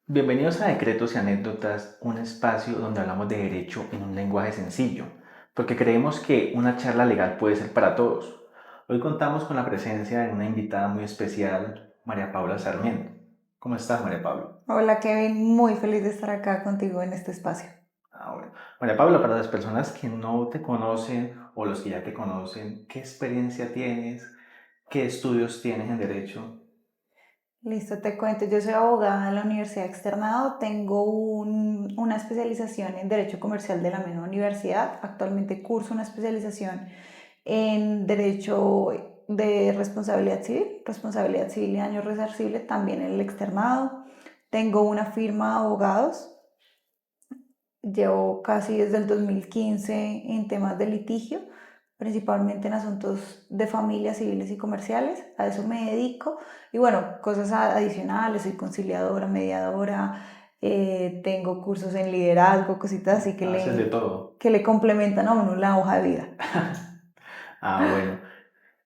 Bienvenidos a Decretos y Anécdotas, un espacio donde hablamos de derecho en un lenguaje sencillo, porque creemos que una charla legal puede ser para todos. Hoy contamos con la presencia de una invitada muy especial, María Paula Sarmiento. ¿Cómo estás, María Paula? Hola Kevin, muy feliz de estar acá contigo en este espacio. Bueno. María Paula, para las personas que no te conocen o los que ya te conocen, ¿qué experiencia tienes? ¿Qué estudios tienes en derecho? Listo, te cuento, yo soy abogada en la Universidad Externado, tengo una especialización en Derecho Comercial de la misma universidad, actualmente curso una especialización en Derecho de Responsabilidad Civil y Daño Resarcible, también en el Externado. Tengo una firma de abogados. Llevo casi desde el 2015 en temas de litigio, principalmente en asuntos de familia, civiles y comerciales. A eso me dedico. Y bueno, cosas adicionales, soy conciliadora, mediadora, tengo cursos en liderazgo, cositas así Haces de todo. que le complementan a uno la hoja de vida. Bueno.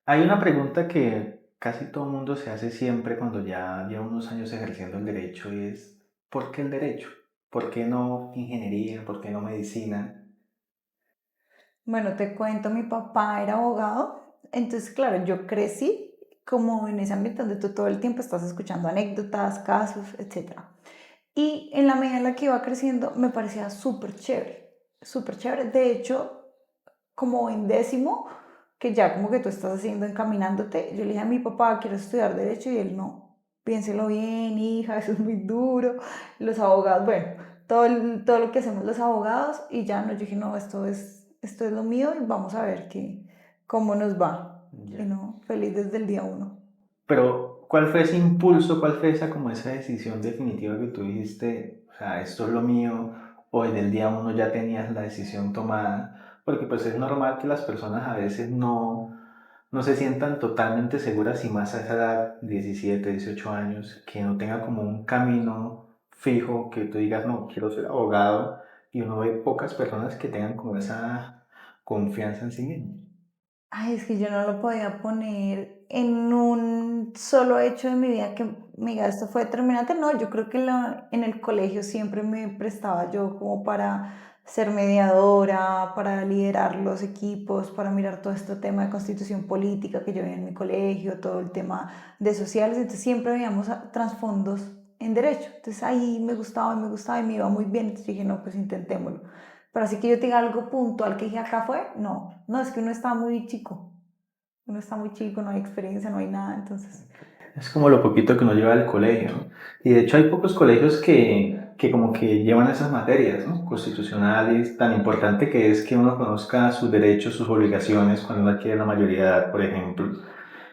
Hay una pregunta que casi todo el mundo se hace siempre cuando ya lleva unos años ejerciendo el derecho y es ¿por qué el derecho? ¿Por qué no ingeniería? ¿Por qué no medicina? Bueno, te cuento, mi papá era abogado, entonces claro, yo crecí como en ese ambiente donde tú todo el tiempo estás escuchando anécdotas, casos, etcétera. Y en la medida en la que iba creciendo, me parecía súper chévere, súper chévere. De hecho, como en décimo, que ya como que tú estás haciendo encaminándote, yo le dije a mi papá, quiero estudiar derecho, y él no. Piénselo bien, hija, eso es muy duro. Los abogados, bueno, todo lo que hacemos los abogados, y ya no, yo dije, no, esto es lo mío y vamos a ver cómo nos va. Y Ya. no, feliz desde el día uno. Pero, ¿cuál fue ese impulso? ¿Cuál fue esa como esa decisión definitiva que tú dijiste, o sea, esto es lo mío, o en el día uno ya tenías la decisión tomada? Porque pues es normal que las personas a veces no se sientan totalmente seguras y más a esa edad, 17, 18 años, que no tengan como un camino fijo, que tú digas, no, quiero ser abogado, y uno ve pocas personas que tengan como esa confianza en sí mismos. Ay, es que yo no lo podía poner en un solo hecho de mi vida que me diga, esto fue determinante. No, yo creo que en el colegio siempre me prestaba yo como para ser mediadora, para liderar los equipos, para mirar todo este tema de constitución política que yo veía en mi colegio, todo el tema de sociales. Entonces siempre veíamos trasfondos en derecho. Entonces ahí me gustaba y me iba muy bien. Entonces dije, no, pues intentémoslo. Pero así que yo te diga algo puntual que dije acá fue, no, no, es que uno está muy chico, no hay experiencia, no hay nada, entonces, Es como lo poquito que uno lleva del colegio, ¿no? Y de hecho hay pocos colegios que como que llevan esas materias, ¿no? Constitucionales, tan importante que es que uno conozca sus derechos, sus obligaciones cuando uno adquiere la mayoría de edad, por ejemplo.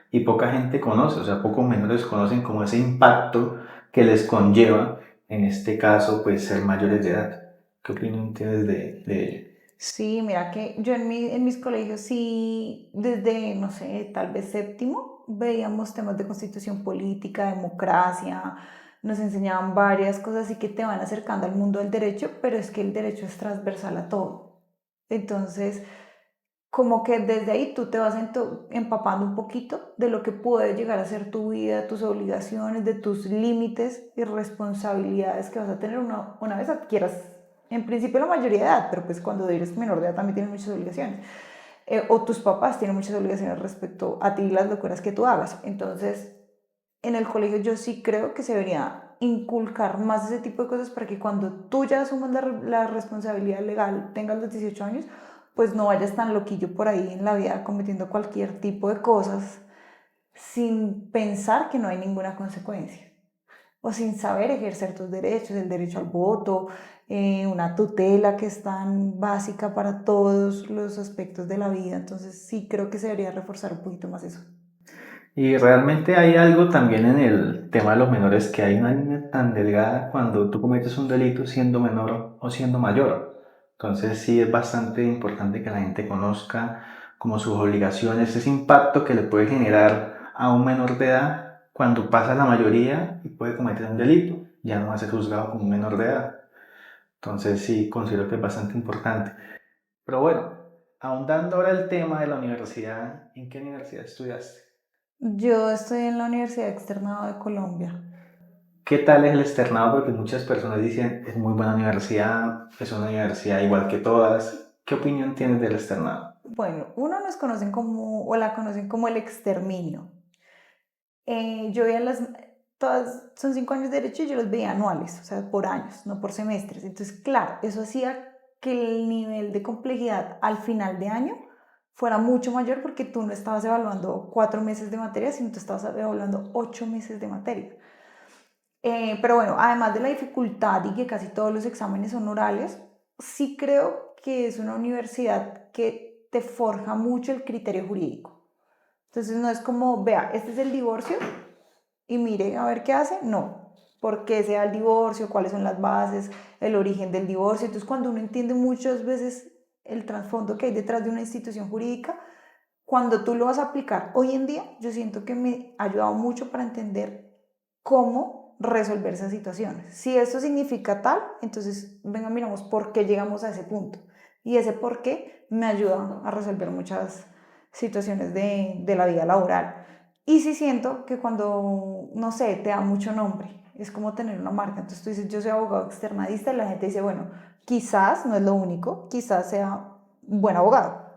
Y poca gente conoce, o sea, pocos menores conocen como ese impacto que les conlleva, en este caso, pues ser mayores de edad. ¿Qué opinión tienes de ello? sí, mira que yo en mis colegios sí, desde, no sé, tal vez séptimo, veíamos temas de constitución política, democracia, nos enseñaban varias cosas y que te van acercando al mundo del derecho, pero es que el derecho es transversal a todo. Entonces, como que desde ahí tú te vas empapando un poquito de lo que puede llegar a ser tu vida, tus obligaciones, de tus límites y responsabilidades que vas a tener una vez adquieras, en principio la mayoría de edad, pero pues cuando eres menor de edad también tienes muchas obligaciones. O tus papás tienen muchas obligaciones respecto a ti y las locuras que tú hagas. Entonces, en el colegio yo sí creo que se debería inculcar más ese tipo de cosas para que cuando tú ya asumas la responsabilidad legal, tengas los 18 años, pues no vayas tan loquillo por ahí en la vida cometiendo cualquier tipo de cosas sin pensar que no hay ninguna consecuencia o sin saber ejercer tus derechos, el derecho al voto, una tutela que es tan básica para todos los aspectos de la vida. Entonces sí creo que se debería reforzar un poquito más eso. Y realmente hay algo también en el tema de los menores, que hay una línea tan delgada cuando tú cometes un delito siendo menor o siendo mayor. Entonces sí es bastante importante que la gente conozca como sus obligaciones, ese impacto que le puede generar a un menor de edad cuando pasa la mayoría y puede cometer un delito, ya no va a ser juzgado como un menor de edad. Entonces sí considero que es bastante importante. Pero bueno, ahondando ahora el tema de la universidad, ¿en qué universidad estudiaste? Yo estoy en la Universidad Externado de Colombia. ¿Qué tal es el externado? Porque muchas personas dicen, es muy buena universidad, es una universidad igual que todas. ¿Qué opinión tienes del externado? Bueno, uno nos conocen como, o la conocen como el exterminio. Yo veía todas, son 5 años de derecho y yo los veía anuales, o sea, por años, no por semestres. Entonces, claro, eso hacía que el nivel de complejidad al final de año fuera mucho mayor porque tú no estabas evaluando 4 meses de materia, sino tú estabas evaluando 8 meses de materia. Pero bueno, además de la dificultad y que casi todos los exámenes son orales, sí creo que es una universidad que te forja mucho el criterio jurídico. Entonces no es como, vea, este es el divorcio y mire a ver qué hace. No, por qué se da el divorcio, cuáles son las bases, el origen del divorcio. Entonces cuando uno entiende muchas veces el trasfondo que hay detrás de una institución jurídica, cuando tú lo vas a aplicar hoy en día, yo siento que me ha ayudado mucho para entender cómo resolver esas situaciones. Si eso significa tal, entonces venga, miramos por qué llegamos a ese punto. Y ese por qué me ayuda a resolver muchas situaciones de la vida laboral. Y sí siento que cuando, no sé, te da mucho nombre, es como tener una marca. Entonces tú dices, yo soy abogado externadista y la gente dice, bueno, quizás no es lo único, quizás sea un buen abogado.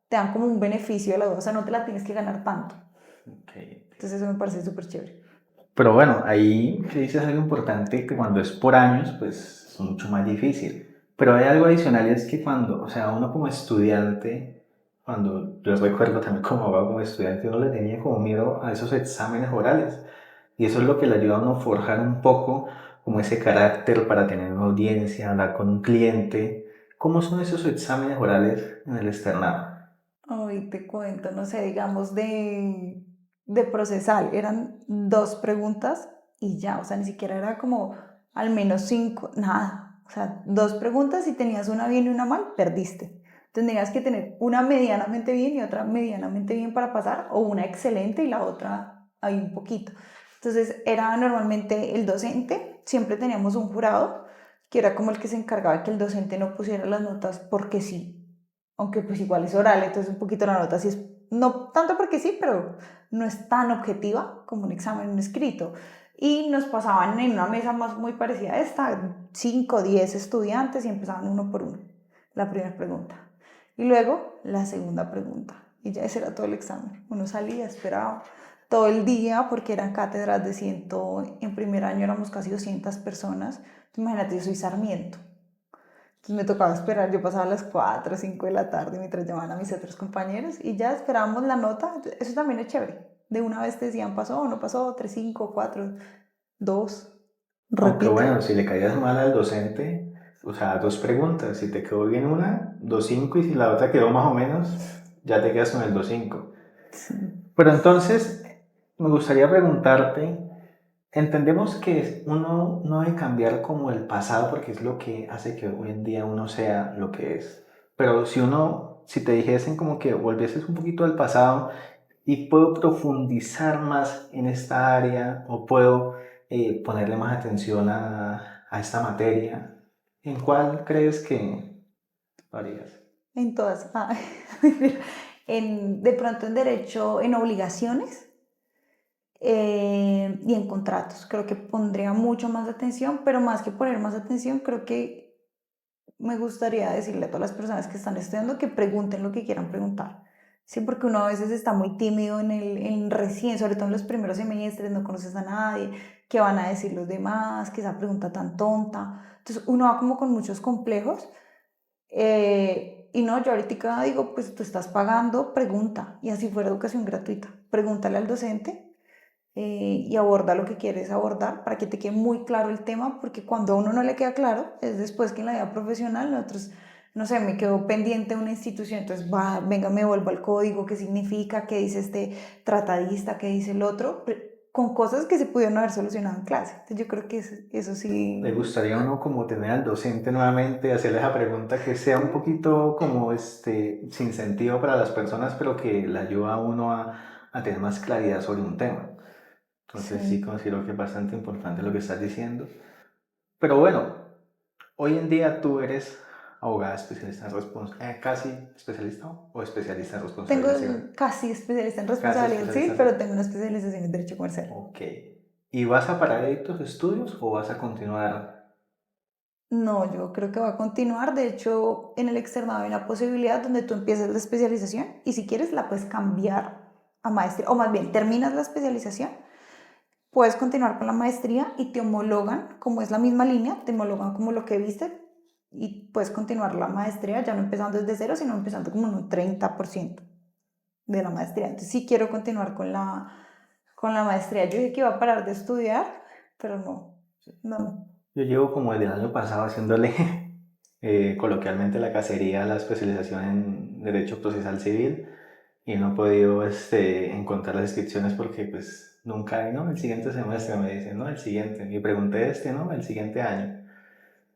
Te dan como un beneficio de la duda, o sea, no te la tienes que ganar tanto. Okay. Entonces eso me parece súper chévere. Pero bueno, ahí se dice algo importante que cuando es por años, pues es mucho más difícil. Pero hay algo adicional y es que cuando, o sea, uno como estudiante, cuando yo recuerdo también como abogado, como estudiante, uno le tenía como miedo a esos exámenes orales. Y eso es lo que le ayuda a uno a forjar un poco como ese carácter para tener una audiencia, hablar con un cliente. ¿Cómo son esos exámenes orales en el externado? Hoy te cuento, no sé, digamos de procesal, eran 2 preguntas y ya, o sea, ni siquiera era como al menos 5, nada. O sea, 2 preguntas, si tenías una bien y una mal, perdiste. Tendrías que tener una medianamente bien y otra medianamente bien para pasar, o una excelente y la otra ahí un poquito. Entonces, era normalmente el docente, siempre teníamos un jurado, que era como el que se encargaba de que el docente no pusiera las notas porque sí, aunque pues igual es oral, entonces un poquito la nota sí es, no tanto porque sí, pero no es tan objetiva como un examen, un escrito. Y nos pasaban en una mesa más muy parecida a esta, 5 o 10 estudiantes y empezaban uno por uno, la primera pregunta. Y luego la segunda pregunta. Y ya ese era todo el examen. Uno salía, esperaba todo el día porque eran cátedras de en primer año éramos casi 200 personas. Imagínate, yo soy Sarmiento. Entonces me tocaba esperar, yo pasaba a las 4 o 5 de la tarde mientras llamaban a mis otros compañeros y ya esperábamos la nota. Eso también es chévere. De una vez te decían, pasó o no pasó, 3, 5, 4, 2, Aunque repite. bueno, si le caías mal al docente, o sea, dos preguntas, si te quedó bien una, 2,5 y si la otra quedó más o menos, ya te quedas con el 2,5. Sí. Pero entonces, me gustaría preguntarte, entendemos que uno no debe cambiar como el pasado porque es lo que hace que hoy en día uno sea lo que es. Pero si te dijesen como que volvieses un poquito al pasado y puedo profundizar más en esta área o puedo ponerle más atención a esta materia, ¿en cuál crees que lo harías? En todas. De pronto en derecho, en obligaciones y en contratos. Creo que pondría mucho más atención, pero más que poner más atención, creo que me gustaría decirle a todas las personas que están estudiando que pregunten lo que quieran preguntar. Sí, porque uno a veces está muy tímido en recién, sobre todo en los primeros semestres, no conoces a nadie, qué van a decir los demás, que esa pregunta tan tonta. Entonces uno va como con muchos complejos. Y no, yo ahorita digo, pues tú estás pagando, pregunta. Y así fuera educación gratuita. Pregúntale al docente y aborda lo que quieres abordar para que te quede muy claro el tema, porque cuando a uno no le queda claro, es después que en la vida profesional nosotros, no sé, me quedo pendiente de una institución, entonces va, venga, me vuelvo al código, qué significa, qué dice este tratadista, qué dice el otro, con cosas que se pudieron haber solucionado en clase. Entonces yo creo que eso ¿Le sí, gustaría a uno como tener al docente nuevamente, hacerle esa pregunta que sea un poquito como sin sentido para las personas, pero que le ayuda a uno a tener más claridad sobre un tema? Entonces sí sí. considero que es bastante importante lo que estás diciendo. Pero bueno, hoy en día tú eres abogada especialista en casi especialista o especialista en Tengo responsabilidad civil. casi especialista en Casi responsabilidad especialista civil, en pero tengo una especialización en derecho comercial. Ok. ¿Y vas a parar ahí tus estudios o vas a continuar? No, yo creo que va a continuar. De hecho, en el externado hay una posibilidad donde tú empiezas la especialización y si quieres la puedes cambiar a maestría, o más bien terminas la especialización, puedes continuar con la maestría y te homologan, como es la misma línea, te homologan como lo que viste y puedes continuar la maestría ya no empezando desde cero, sino empezando como en un 30% de la maestría. Entonces sí quiero continuar con la maestría. Yo dije que iba a parar de estudiar, pero no, no. Yo llevo como desde el año pasado haciéndole coloquialmente la cacería a la especialización en Derecho Procesal Civil y no he podido encontrar las inscripciones porque pues nunca hay, ¿no? El siguiente semestre me dicen, ¿no? El siguiente. Y pregunté ¿no? El siguiente año.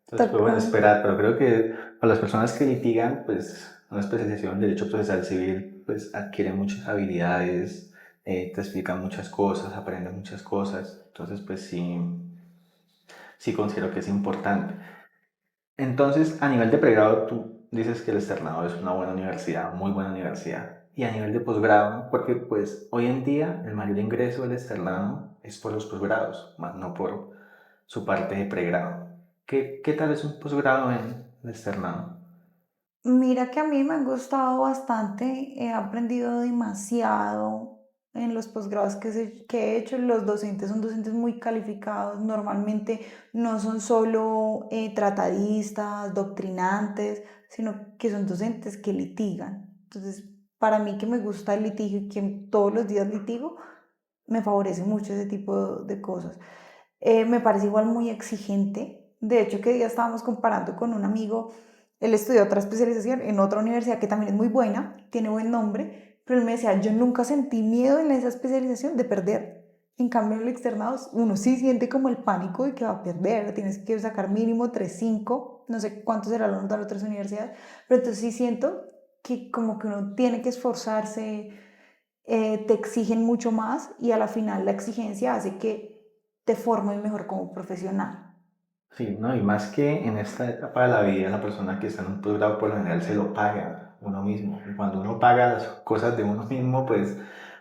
Entonces, pues Toca. bueno, esperar, pero creo que para las personas que litigan, pues una especialización en Derecho Procesal Civil, pues adquieren muchas habilidades, te explican muchas cosas, aprendes muchas cosas. Entonces, pues sí, sí considero que es importante. Entonces, a nivel de pregrado, tú dices que el externado es una buena universidad, muy buena universidad. Y a nivel de posgrado, porque pues hoy en día el mayor ingreso del externado es por los posgrados, más no por su parte de pregrado. ¿Qué tal es un posgrado en el externado? Mira que a mí me han gustado bastante, he aprendido demasiado en los posgrados que he hecho. Los docentes son docentes muy calificados, normalmente no son solo tratadistas, doctrinantes, sino que son docentes que litigan. Entonces, para mí que me gusta el litigio y que todos los días litigo, me favorece mucho ese tipo de cosas. Me parece igual muy exigente. De hecho, que día estábamos comparando con un amigo, él estudió otra especialización en otra universidad que también es muy buena, tiene buen nombre, pero él me decía, yo nunca sentí miedo en esa especialización de perder. En cambio, en el externado, uno sí siente como el pánico de que va a perder, tienes que sacar mínimo 3,5, no sé cuánto será lo de otras universidades, pero entonces sí siento que como que uno tiene que esforzarse, te exigen mucho más y a la final la exigencia hace que te formes mejor como profesional. Sí, ¿no? Y más que en esta etapa de la vida, la persona que está en un posgrado por lo general se lo paga uno mismo. Y cuando uno paga las cosas de uno mismo, pues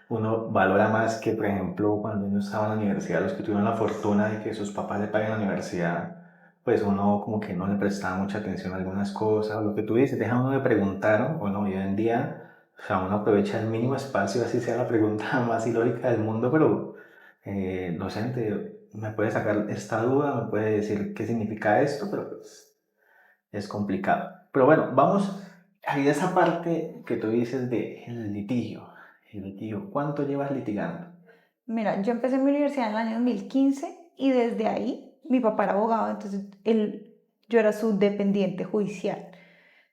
uno valora más que, por ejemplo, cuando uno estaba en la universidad, los que tuvieron la fortuna de que sus papás le paguen la universidad, pues uno como que no le prestaba mucha atención a algunas cosas, o lo que tú dices, deja uno de preguntar, o no, hoy en día, o sea, uno aprovecha el mínimo espacio, así sea la pregunta más ilógica del mundo, pero docente, me puede sacar esta duda, me puede decir qué significa esto, pero pues es complicado. Pero bueno, vamos a ir a esa parte que tú dices de el litigio. El litigio, ¿cuánto llevas litigando? Mira, yo empecé mi universidad en el año 2015 y desde ahí mi papá era abogado, entonces yo era su dependiente judicial.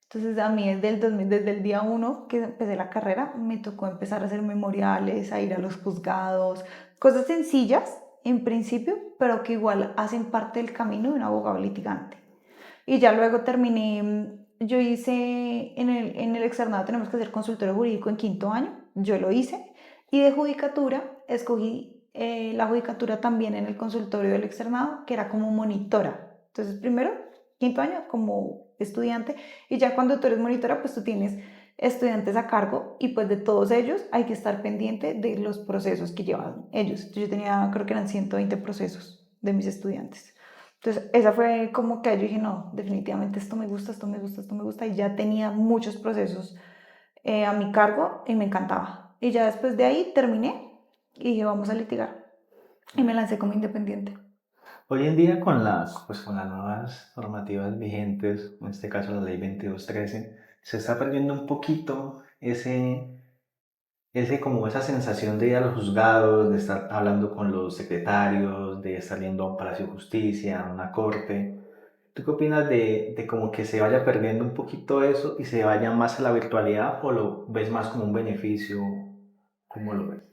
Entonces a mí desde el día uno que empecé la carrera me tocó empezar a hacer memoriales, a ir a los juzgados, cosas sencillas en principio, pero que igual hacen parte del camino de un abogado litigante. Y ya luego terminé, yo hice, en el externado tenemos que hacer consultorio jurídico en quinto año, yo lo hice, y de judicatura escogí la judicatura también en el consultorio del externado, que era como monitora. Entonces, primero, quinto año como estudiante, y ya cuando tú eres monitora, pues tú tienes estudiantes a cargo y pues de todos ellos hay que estar pendiente de los procesos que llevan ellos. Entonces, yo tenía, creo que eran 120 procesos de mis estudiantes. Entonces, esa fue como que yo dije, no, definitivamente esto me gusta, esto me gusta, esto me gusta. Y ya tenía muchos procesos a mi cargo y me encantaba. Y ya después de ahí terminé y dije, vamos a litigar. Y me lancé como independiente. Hoy en día con las nuevas normativas vigentes, en este caso la ley 2213, se está perdiendo un poquito ese como esa sensación de ir a los juzgados, de estar hablando con los secretarios, de estar yendo a un palacio de justicia, a una corte. ¿Tú qué opinas de como que se vaya perdiendo un poquito eso y se vaya más a la virtualidad o lo ves más como un beneficio? ¿Cómo lo ves?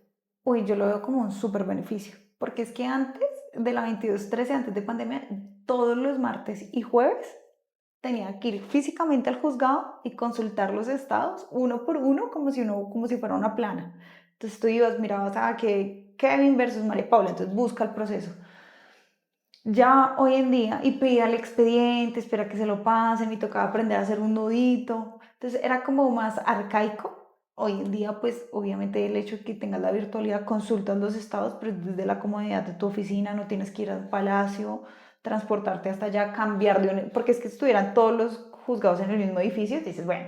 Uy, yo lo veo como un súper beneficio. Porque es que antes de la 22/13, antes de pandemia, todos los martes y jueves tenía que ir físicamente al juzgado y consultar los estados uno por uno como si fuera una plana. Entonces tú ibas, mirabas a que Kevin versus María Paula, entonces busca el proceso. Ya hoy en día, y pedía el expediente, espera que se lo pasen y tocaba aprender a hacer un nudito. Entonces era como más arcaico Hoy en día, pues obviamente el hecho de que tengas la virtualidad, consultas los estados, pero desde la comodidad de tu oficina, no tienes que ir al palacio, transportarte hasta allá, cambiar de porque es que estuvieran todos los juzgados en el mismo edificio, y dices, bueno,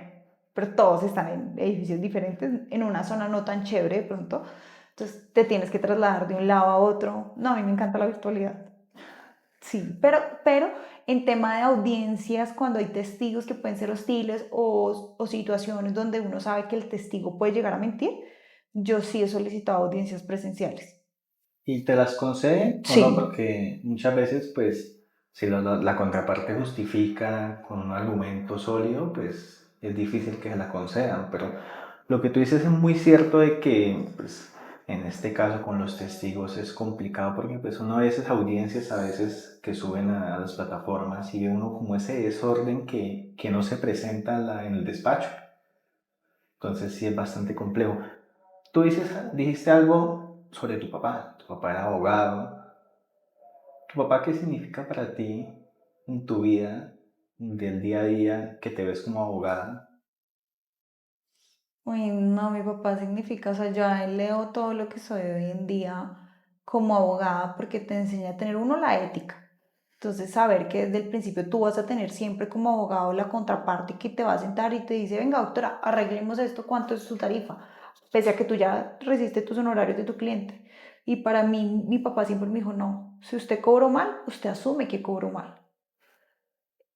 pero todos están en edificios diferentes, en una zona no tan chévere de pronto, entonces te tienes que trasladar de un lado a otro. No, a mí me encanta la virtualidad. Sí, pero en tema de audiencias, cuando hay testigos que pueden ser hostiles o situaciones donde uno sabe que el testigo puede llegar a mentir, yo sí he solicitado audiencias presenciales. ¿Y te las conceden o no? Sí. Porque muchas veces, pues, si la contraparte justifica con un argumento sólido, pues es difícil que se la concedan. Pero lo que tú dices es muy cierto de que, pues, en este caso con los testigos es complicado porque pues uno a veces audiencias a veces que suben a las plataformas y ve uno como ese desorden que no se presenta en el despacho. Entonces sí es bastante complejo. Tú dijiste algo sobre tu papá. Tu papá era abogado. ¿Tu papá qué significa para ti en tu vida del día a día que te ves como abogada? Uy, no, mi papá significa, o sea, yo a él leo todo lo que soy hoy en día como abogada porque te enseña a tener uno la ética. Entonces, saber que desde el principio tú vas a tener siempre como abogado la contraparte que te va a sentar y te dice, venga, doctora, arreglemos esto, ¿cuánto es su tarifa? Pese a que tú ya recibiste tus honorarios de tu cliente. Y para mí, mi papá siempre me dijo, no, si usted cobró mal, usted asume que cobró mal.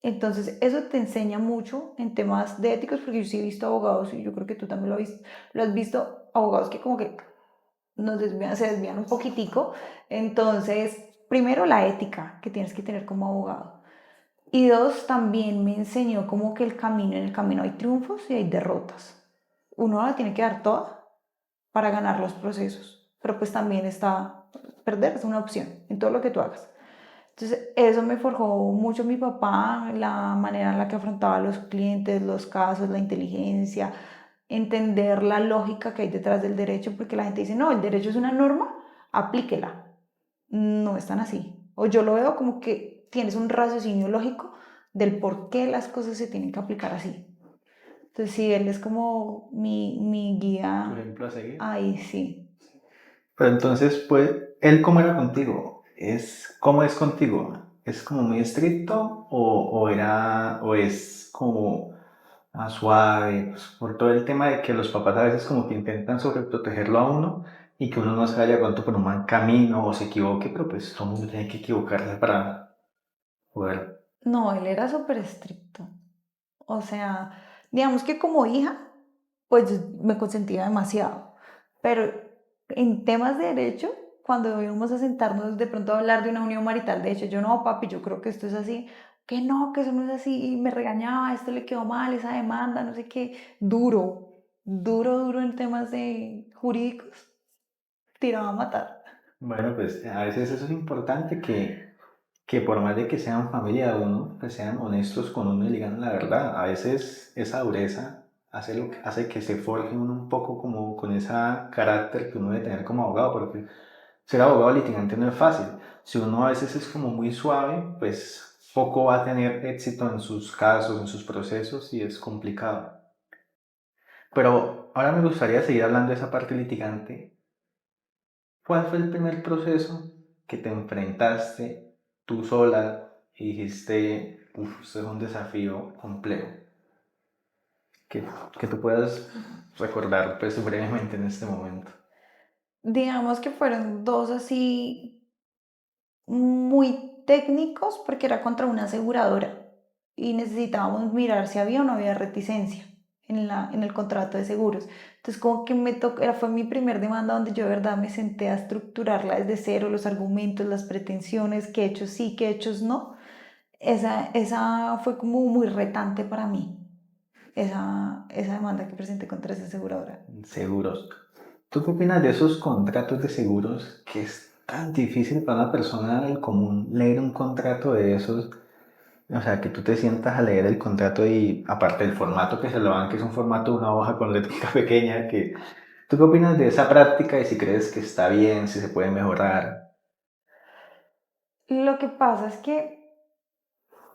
Entonces, eso te enseña mucho en temas de éticos, porque yo sí he visto abogados, y yo creo que tú también lo has visto, abogados que como que se desvían un poquitico. Entonces, primero la ética que tienes que tener como abogado. Y dos, también me enseñó como que en el camino hay triunfos y hay derrotas. Uno la tiene que dar toda para ganar los procesos, pero pues también está, perder es una opción en todo lo que tú hagas. Entonces, eso me forjó mucho mi papá, la manera en la que afrontaba a los clientes, los casos, la inteligencia, entender la lógica que hay detrás del derecho, porque la gente dice, no, el derecho es una norma, aplíquela. No es tan así. O yo lo veo como que tienes un raciocinio lógico del por qué las cosas se tienen que aplicar así. Entonces, sí, él es como mi ¿Tu guía. ejemplo a seguir? Ahí sí. Pero entonces, pues, ¿él cómo era contigo? ¿Cómo es contigo? ¿Es como muy estricto o es como suave? Pues, por todo el tema de que los papás a veces como que intentan sobreprotegerlo a uno y que uno no se vaya cuanto por un mal camino o se equivoque, pero pues todo el mundo tiene que equivocarse para poder. No, él era súper estricto. O sea, digamos que como hija, pues me consentía demasiado. Pero en temas de derecho, cuando íbamos a sentarnos de pronto a hablar de una unión marital, de hecho, yo no, papi, yo creo que esto es así, que no, que eso no es así, y me regañaba, esto le quedó mal, esa demanda, no sé qué, duro en temas de jurídicos, tiraba a matar. Bueno, pues a veces eso es importante que por más de que sean familia de uno, pues sean honestos con uno y digan la verdad. A veces esa dureza hace que se forje uno un poco como con ese carácter que uno debe tener como abogado, porque ser abogado litigante no es fácil. Si uno a veces es como muy suave, pues poco va a tener éxito en sus casos, en sus procesos y es complicado. Pero ahora me gustaría seguir hablando de esa parte litigante. ¿Cuál fue el primer proceso que te enfrentaste tú sola y dijiste, uff, esto es un desafío complejo? Que, que tú puedas recordar pues brevemente en este momento. Digamos que fueron dos así muy técnicos porque era contra una aseguradora y necesitábamos mirar si había o no había reticencia en el contrato de seguros. Entonces, como que me tocó, fue mi primer demanda donde yo de verdad me senté a estructurarla desde cero, los argumentos, las pretensiones, qué hechos sí, qué hechos no. Esa fue como muy retante para mí, esa demanda que presenté contra esa aseguradora. Seguros. ¿Tú qué opinas de esos contratos de seguros que es tan difícil para una persona del común leer un contrato de esos? O sea, que tú te sientas a leer el contrato y aparte del formato que se lo dan, que es un formato de una hoja con letra pequeña, que ¿tú qué opinas de esa práctica y si crees que está bien, si se puede mejorar? Lo que pasa es que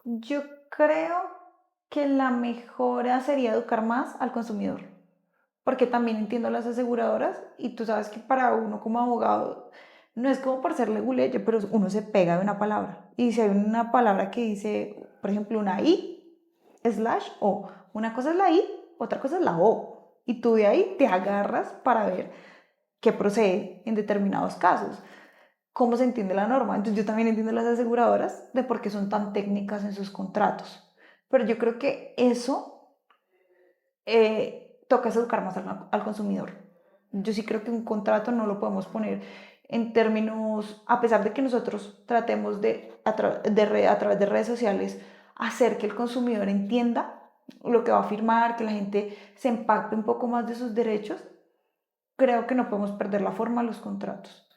yo creo que la mejora sería educar más al consumidor. porque también entiendo las aseguradoras y tú sabes que para uno como abogado no es como por ser leguleyo, pero uno se pega de una palabra. Y si hay una palabra que dice, por ejemplo, una I, slash O, una cosa es la I, otra cosa es la O. Y tú de ahí te agarras para ver qué procede en determinados casos, cómo se entiende la norma. Entonces yo también entiendo las aseguradoras de por qué son tan técnicas en sus contratos. Pero yo creo que eso toca es educar más al consumidor. Yo sí creo que un contrato no lo podemos poner en términos, a pesar de que nosotros tratemos a través de redes sociales hacer que el consumidor entienda lo que va a firmar, que la gente se empape un poco más de sus derechos, creo que no podemos perder la forma de los contratos.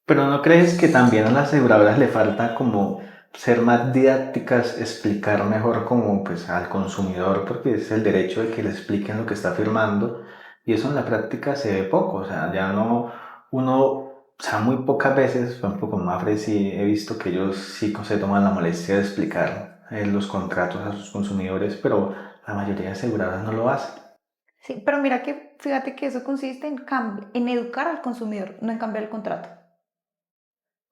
Pero ¿no crees que también a las aseguradoras le falta como ser más didácticas, explicar mejor como pues al consumidor, porque es el derecho de que le expliquen lo que está firmando y eso en la práctica se ve poco, o sea, ya no, uno, o sea, muy pocas veces, por ejemplo con Mafre sí he visto que ellos sí se toman la molestia de explicar los contratos a sus consumidores, pero la mayoría de aseguradoras no lo hacen. Sí, pero mira que fíjate que eso consiste en educar al consumidor, no en cambiar el contrato.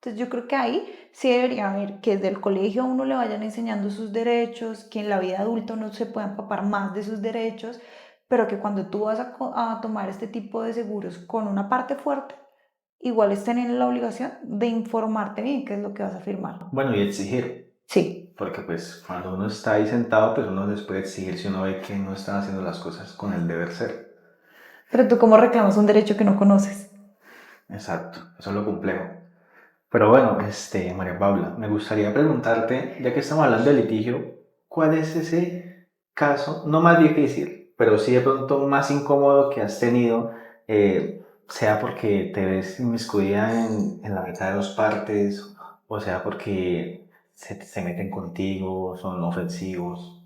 Entonces yo creo que ahí sí debería haber que desde el colegio a uno le vayan enseñando sus derechos, que en la vida adulta uno se pueda empapar más de sus derechos, pero que cuando tú vas a tomar este tipo de seguros con una parte fuerte, igual estén en la obligación de informarte bien qué es lo que vas a firmar. Bueno, y exigir. Sí, Porque pues cuando uno está ahí sentado, pues uno les puede exigir si uno ve que no están haciendo las cosas con el deber ser. pero tú cómo reclamas un derecho que no conoces. Exacto, eso es lo complejo. Pero bueno, María Paula, me gustaría preguntarte, ya que estamos hablando de litigio, ¿cuál es ese caso, no más difícil, pero sí de pronto más incómodo que has tenido, sea porque te ves inmiscuida en la mitad de dos partes, o sea porque se meten contigo, son ofensivos?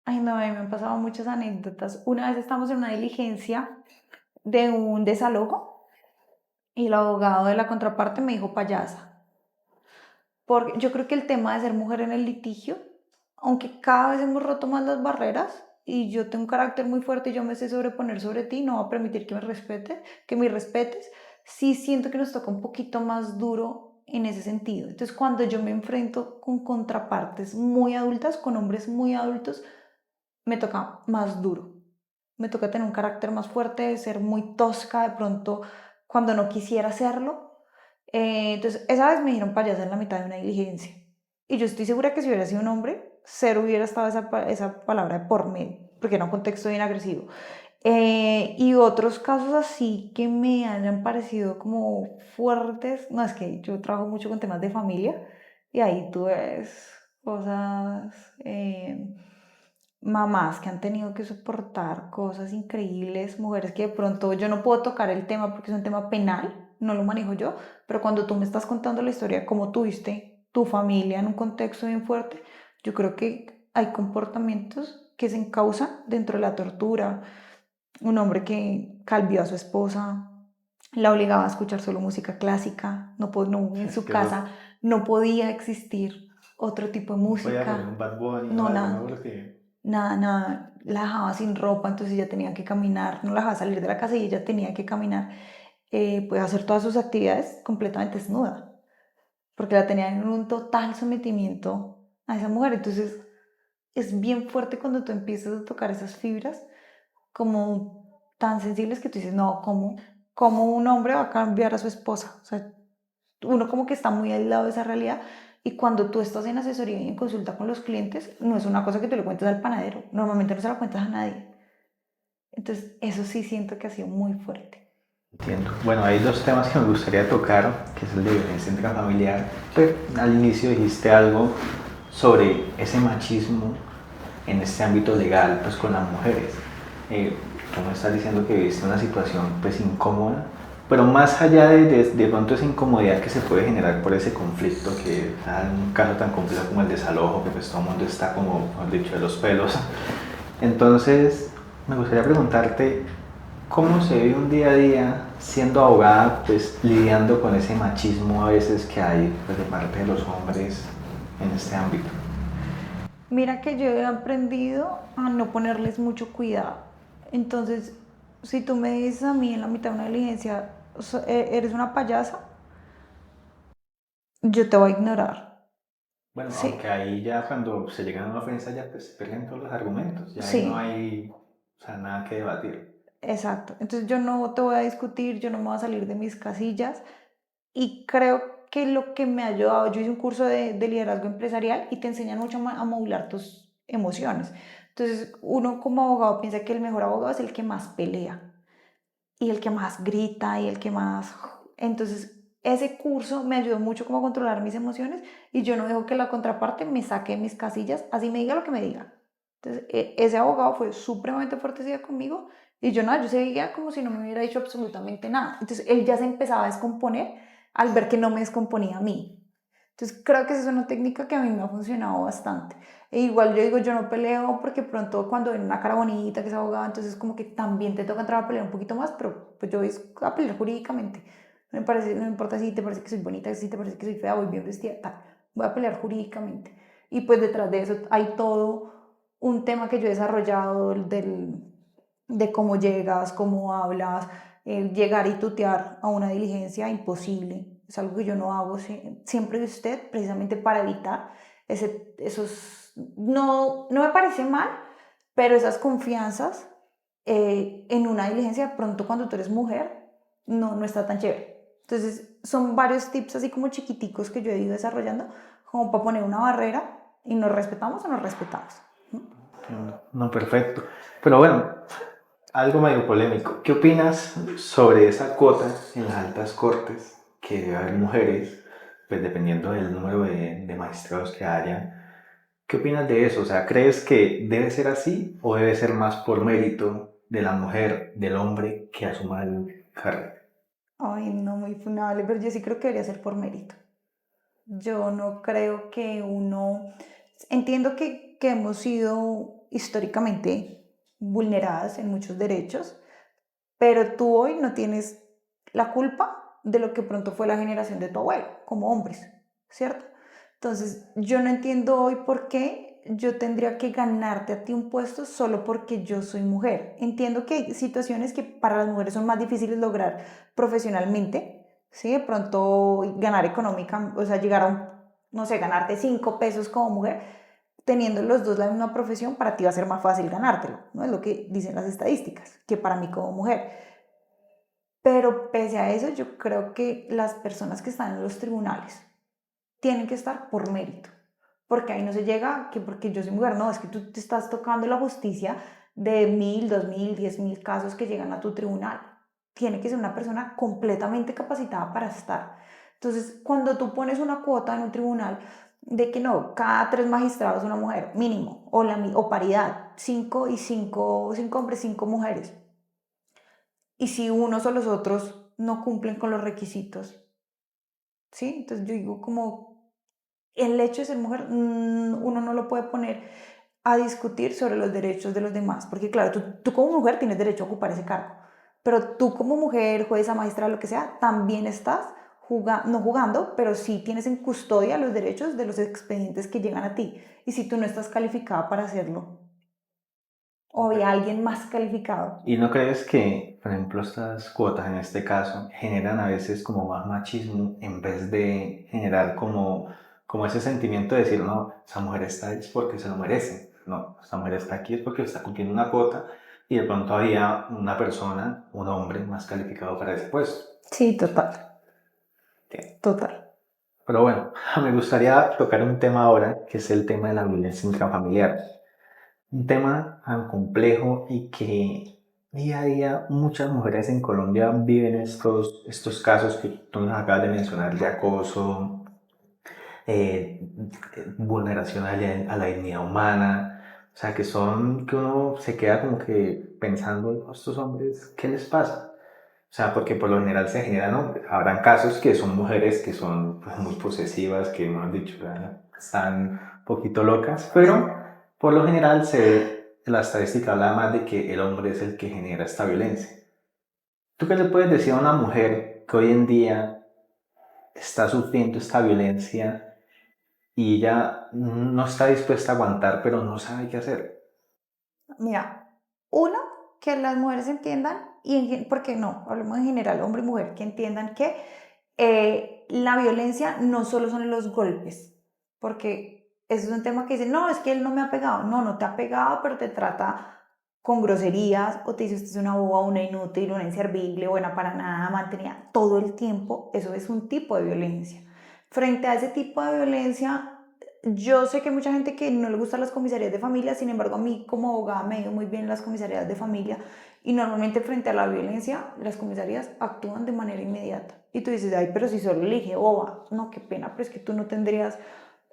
Ay, no, a mí me han pasado muchas anécdotas. Una vez estamos en una diligencia de un desalojo y el abogado de la contraparte me dijo payasa. Porque yo creo que el tema de ser mujer en el litigio, aunque cada vez hemos roto más las barreras y yo tengo un carácter muy fuerte y yo me sé sobreponer sobre ti, no voy a permitir que me respetes, que me respetes, sí siento que nos toca un poquito más duro en ese sentido. Entonces, cuando yo me enfrento con contrapartes muy adultas, con hombres muy adultos, me toca más duro. Me toca tener un carácter más fuerte, ser muy tosca de pronto cuando no quisiera hacerlo. Entonces, esa vez me dijeron payasa en la mitad de una diligencia. Y yo estoy segura que si hubiera sido un hombre, cero hubiera estado esa palabra de por medio, porque era un contexto bien agresivo. Y otros casos así que me hayan parecido como fuertes, no, es que yo trabajo mucho con temas de familia y ahí tú ves cosas, mamás que han tenido que soportar cosas increíbles, mujeres que de pronto yo no puedo tocar el tema porque es un tema penal, no lo manejo yo, pero cuando tú me estás contando la historia de cómo tuviste tu familia en un contexto bien fuerte, yo creo que hay comportamientos que se encausan dentro de la tortura. Un hombre que calvió a su esposa, la obligaba a escuchar solo música clásica, en Es su que eso casa no podía existir otro tipo de no podía poner un música, Bad Bunny o no algo, ¿no? nada. Porque Nada, nada, la dejaba sin ropa, entonces ella tenía que caminar, no la dejaba salir de la casa y ella tenía que caminar, pues hacer todas sus actividades completamente desnuda, porque la tenían en un total sometimiento a esa mujer. Entonces es bien fuerte cuando tú empiezas a tocar esas fibras como tan sensibles que tú dices, no, ¿cómo un hombre va a cambiar a su esposa? O sea, uno como que está muy aislado de esa realidad y cuando tú estás en asesoría y en consulta con los clientes, no es una cosa que te lo cuentes al panadero, normalmente no se lo cuentas a nadie. Entonces, eso sí siento que ha sido muy fuerte. entiendo. Bueno, hay dos temas que me gustaría tocar, que es el de violencia intrafamiliar. Pero al inicio dijiste algo sobre ese machismo en este ámbito legal, pues con las mujeres. Tú me estás diciendo que viviste una situación pues incómoda, pero más allá de pronto esa incomodidad que se puede generar por ese conflicto, que es un caso tan complejo como el desalojo, que pues todo el mundo está como, mejor dicho, de los pelos. Entonces, me gustaría preguntarte, ¿cómo se vive un día a día siendo abogada, pues lidiando con ese machismo a veces que hay pues, de parte de los hombres en este ámbito? Mira que yo he aprendido a no ponerles mucho cuidado. Entonces, si tú me dices a mí en la mitad de una diligencia, eres una payasa, yo te voy a ignorar. Bueno, aunque Sí, ahí ya cuando se llega a una ofensa ya pues se pierden todos los argumentos, ya ahí no sí, hay, o sea, nada que debatir. exacto. Entonces yo no te voy a discutir, yo no me voy a salir de mis casillas y creo que lo que me ha ayudado, yo hice un curso de liderazgo empresarial y te enseñan mucho a modular tus emociones. Entonces uno como abogado piensa que el mejor abogado es el que más pelea y el que más grita y el que más... Entonces, ese curso me ayudó mucho como a controlar mis emociones y yo no dejo que la contraparte me saque de mis casillas, así me diga lo que me diga. Entonces, ese abogado fue supremamente fuerte conmigo y yo nada, yo seguía como si no me hubiera dicho absolutamente nada. Entonces, él ya se empezaba a descomponer al ver que no me descomponía a mí. Entonces, creo que esa es una técnica que a mí me ha funcionado bastante. E igual yo digo, yo no peleo porque pronto cuando ven una cara bonita que es abogada, entonces como que también te toca entrar a pelear un poquito más, pero pues yo voy a pelear jurídicamente. No me parece, no me importa si te parece que soy bonita, si te parece que soy fea, voy bien vestida, tal. Voy a pelear jurídicamente. Y pues detrás de eso hay todo un tema que yo he desarrollado de cómo llegas, cómo hablas, el llegar y tutear a una diligencia, imposible. Es algo que yo no hago siempre de usted, precisamente para evitar esos... No, no me parece mal, pero esas confianzas en una diligencia, pronto cuando tú eres mujer, no está tan chévere. Entonces, son varios tips así como chiquiticos que yo he ido desarrollando, como para poner una barrera y nos respetamos o nos respetamos. ¿No? No, perfecto. Pero bueno, algo medio polémico. ¿Qué opinas sobre esa cuota en las altas cortes que debe haber mujeres, pues dependiendo del número de magistrados que haya? ¿Qué opinas de eso? O sea, ¿crees que debe ser así o debe ser más por mérito de la mujer, del hombre que asuma el cargo? Ay, no, muy funable, pero yo sí creo que debería ser por mérito. Yo no creo que uno... Entiendo que hemos sido históricamente vulneradas en muchos derechos, pero tú hoy no tienes la culpa de lo que pronto fue la generación de tu abuelo, como hombres, ¿cierto? Entonces, yo no entiendo hoy por qué yo tendría que ganarte a ti un puesto solo porque yo soy mujer. Entiendo que hay situaciones que para las mujeres son más difíciles lograr profesionalmente, ¿sí? De pronto ganar económica, o sea, llegar a un, no sé, ganarte 5 pesos como mujer, teniendo los dos la misma profesión, para ti va a ser más fácil ganártelo, ¿no? Es lo que dicen las estadísticas, que para mí como mujer. Pero pese a eso, yo creo que las personas que están en los tribunales tienen que estar por mérito, porque ahí no se llega que porque yo soy mujer, no, es que tú te estás tocando la justicia de 1.000, 2.000, 10.000 casos que llegan a tu tribunal. Tiene que ser una persona completamente capacitada para estar. Entonces, cuando tú pones una cuota en un tribunal de que no, cada 3 magistrados una mujer, mínimo, o paridad, 5 y 5, 5 hombres, 5 mujeres, y si unos o los otros no cumplen con los requisitos, ¿sí? Entonces yo digo como el hecho de ser mujer, uno no lo puede poner a discutir sobre los derechos de los demás, porque claro, tú como mujer tienes derecho a ocupar ese cargo, pero tú como mujer, jueza, maestra, lo que sea, también estás no jugando, pero sí tienes en custodia los derechos de los expedientes que llegan a ti, y si tú no estás calificada para hacerlo, o hay alguien más calificado. ¿Y no crees que, por ejemplo, estas cuotas en este caso generan a veces como más machismo en vez de generar como ese sentimiento de decir, no, esa mujer está ahí es porque se lo merece, no, esa mujer está aquí es porque está cumpliendo una cuota y de pronto había una persona, un hombre más calificado para ese puesto? Sí, total, Bien. total. Pero bueno, me gustaría tocar un tema ahora, que es el tema de la violencia intrafamiliar. Un tema tan complejo y que día a día muchas mujeres en Colombia viven estos casos que tú nos acabas de mencionar de acoso, eh, vulneración a la dignidad humana, o sea, que son, que uno se queda como que pensando, estos hombres, ¿qué les pasa? O sea, porque por lo general se generan hombres. Habrán casos que son mujeres que son pues, muy posesivas, que no han dicho, ¿verdad? Están un poquito locas, pero por lo general la estadística habla más de que el hombre es el que genera esta violencia. ¿Tú qué le puedes decir a una mujer que hoy en día está sufriendo esta violencia y ella no está dispuesta a aguantar, pero no sabe qué hacer? Mira, uno, que las mujeres entiendan, porque no, hablemos en general, hombre y mujer, que entiendan que la violencia no solo son los golpes, porque eso es un tema que dicen, no, es que él no me ha pegado, no, no te ha pegado, pero te trata con groserías, o te dice usted es una boba, una inútil, una inservible, buena para nada, mantenida todo el tiempo, eso es un tipo de violencia. Frente a ese tipo de violencia, yo sé que hay mucha gente que no le gustan las comisarías de familia, sin embargo a mí como abogada me ha ido muy bien las comisarías de familia y normalmente frente a la violencia las comisarías actúan de manera inmediata. Y tú dices, ay, pero si solo le dije boba, no, qué pena, pero es que tú no tendrías,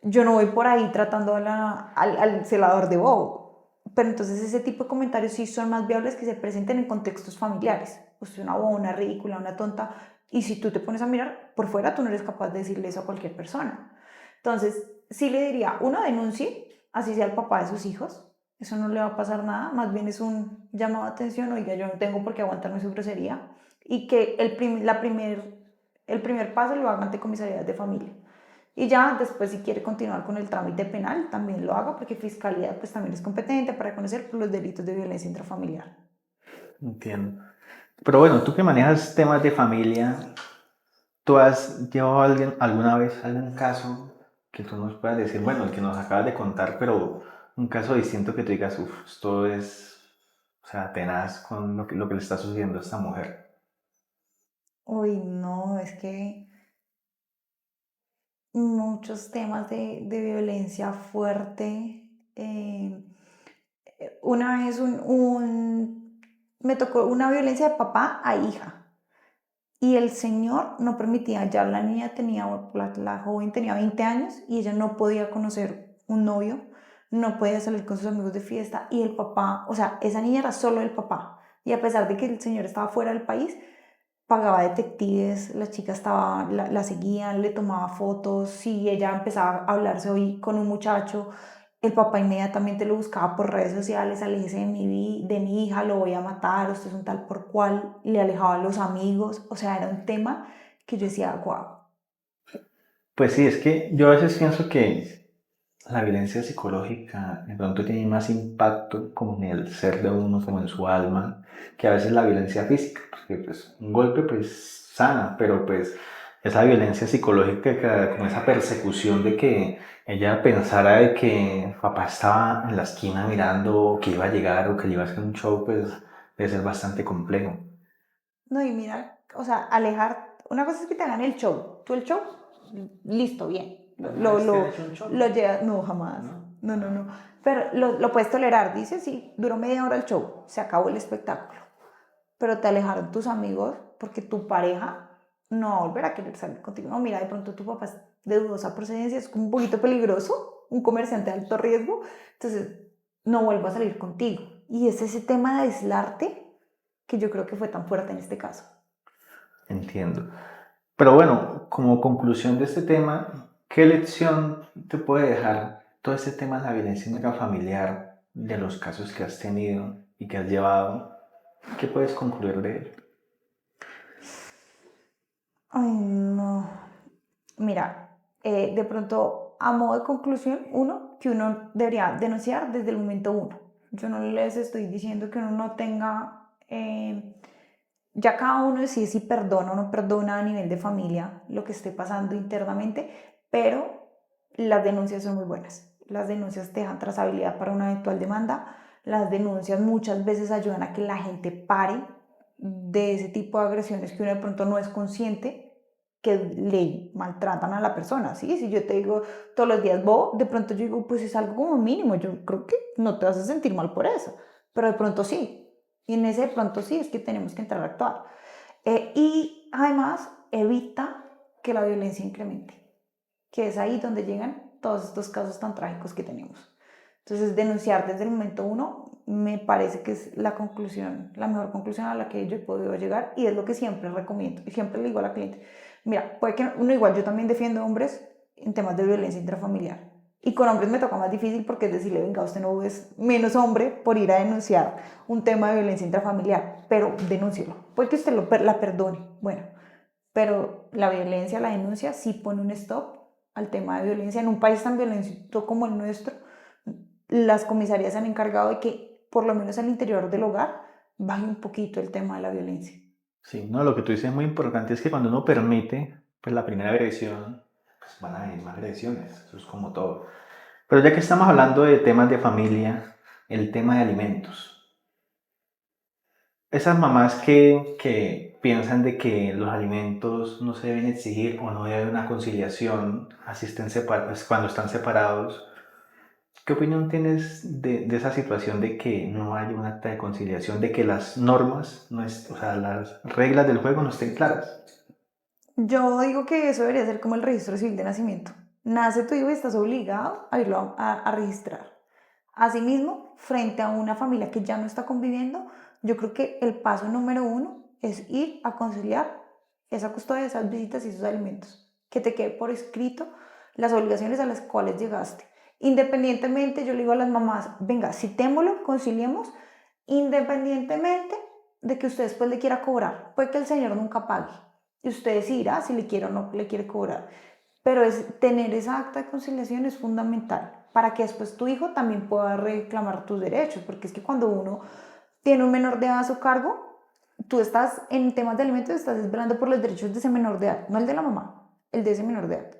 yo no voy por ahí tratando al celador de bobo. Pero entonces ese tipo de comentarios sí son más viables que se presenten en contextos familiares. Pues una boba, una ridícula, una tonta. Y si tú te pones a mirar por fuera, tú no eres capaz de decirle eso a cualquier persona. Entonces, sí le diría, uno, denuncie, así sea el papá de sus hijos. Eso no le va a pasar nada, más bien es un llamado de atención, oiga, yo no tengo por qué aguantarme su grosería. Y que el primer paso lo haga ante comisarías de familia. Y ya después si quiere continuar con el trámite penal, también lo haga porque Fiscalía pues también es competente para conocer los delitos de violencia intrafamiliar. Entiendo. Pero bueno, tú que manejas temas de familia, ¿tú has llevado a alguien alguna vez algún caso que tú nos puedas decir, bueno, el que nos acabas de contar, pero un caso distinto que tú digas, uff, esto es, o sea, tenaz con lo que le está sucediendo a esta mujer? Uy, no, es que muchos temas de violencia fuerte. Una vez me tocó una violencia de papá a hija. Y el señor no permitía, ya la niña tenía, la joven tenía 20 años y ella no podía conocer un novio, no podía salir con sus amigos de fiesta y el papá, o sea, esa niña era solo el papá. Y a pesar de que el señor estaba fuera del país, pagaba detectives, la chica la seguían, le tomaba fotos, si ella empezaba a hablarse hoy con un muchacho, el papá inmediatamente lo buscaba por redes sociales, aléjese de mi hija, lo voy a matar, usted es un tal por cual, le alejaba a los amigos, o sea, era un tema que yo decía, guau. Pues sí, es que yo a veces pienso que la violencia psicológica de pronto tiene más impacto como en el ser de uno, como en su alma, que a veces la violencia física, porque pues un golpe pues sana, pero pues esa violencia psicológica, como esa persecución de que ella pensara de que papá estaba en la esquina mirando que iba a llegar o que le iba a hacer un show, pues debe ser bastante complejo. No, y mira, o sea, alejar, una cosa es que te hagan el show, tú el show, listo, bien, ¿Alguna vez te han hecho un lo show? llevas, no, jamás, ¿No? no, no, no, pero lo puedes tolerar, dice, sí, duró media hora el show, se acabó el espectáculo, pero te alejaron tus amigos porque tu pareja no va a volver a querer salir contigo, no, mira, de pronto tu papá es de dudosa procedencia, es como un poquito peligroso, un comerciante de alto riesgo, entonces no vuelvo a salir contigo, y es ese tema de aislarte que yo creo que fue tan fuerte en este caso. Entiendo. Pero bueno, como conclusión de este tema, ¿qué lección te puede dejar todo este tema de la violencia intrafamiliar, de los casos que has tenido y que has llevado? ¿Qué puedes concluir de él? Ay, no. Mira, de pronto, a modo de conclusión, que uno debería denunciar desde el momento uno. Yo no les estoy diciendo que uno no tenga, ya cada uno decide si perdona o no perdona a nivel de familia lo que esté pasando internamente, pero las denuncias son muy buenas. Las denuncias te dejan trazabilidad para una eventual demanda. Las denuncias muchas veces ayudan a que la gente pare de ese tipo de agresiones que uno de pronto no es consciente que le maltratan a la persona, ¿sí? Si yo te digo todos los días bobo, de pronto yo digo, pues es algo como mínimo, yo creo que no te vas a sentir mal por eso, pero de pronto sí, y en ese de pronto sí es que tenemos que entrar a actuar. Y además evita que la violencia incremente, que es ahí donde llegan todos estos casos tan trágicos que tenemos. Entonces, denunciar desde el momento uno me parece que es la conclusión, la mejor conclusión a la que yo he podido llegar y es lo que siempre recomiendo y siempre le digo a la cliente. Mira, puede que uno igual, yo también defiendo hombres en temas de violencia intrafamiliar. Y con hombres me toca más difícil porque es decirle, venga, usted no es menos hombre por ir a denunciar un tema de violencia intrafamiliar, pero denúncielo. Puede que usted la perdone, bueno, pero la violencia, la denuncia, sí pone un stop al tema de violencia. En un país tan violento como el nuestro, las comisarías se han encargado de que, por lo menos al interior del hogar, baje un poquito el tema de la violencia. Sí, no, lo que tú dices es muy importante, es que cuando uno permite, pues la primera agresión, pues van a venir más agresiones, eso es como todo. Pero ya que estamos hablando de temas de familia, el tema de alimentos. Esas mamás que piensan de que los alimentos no se deben exigir o no debe haber una conciliación, así estén separados, cuando están separados, ¿qué opinión tienes de esa situación de que no haya un acta de conciliación, de que las normas, no es, o sea, las reglas del juego no estén claras? Yo digo que eso debería ser como el registro civil de nacimiento. Nace tu hijo y estás obligado a irlo a registrar. Asimismo, frente a una familia que ya no está conviviendo, yo creo que el paso número uno es ir a conciliar esa custodia, esas visitas y esos alimentos. Que te quede por escrito las obligaciones a las cuales llegaste. Independientemente, yo le digo a las mamás, venga, citémoslo, conciliemos, independientemente de que usted después le quiera cobrar. Puede que el señor nunca pague y usted decidirá si le quiere o no le quiere cobrar. Pero tener esa acta de conciliación es fundamental para que después tu hijo también pueda reclamar tus derechos, porque es que cuando uno tiene un menor de edad a su cargo, tú estás en temas de alimentos, estás esperando por los derechos de ese menor de edad, no el de la mamá, el de ese menor de edad.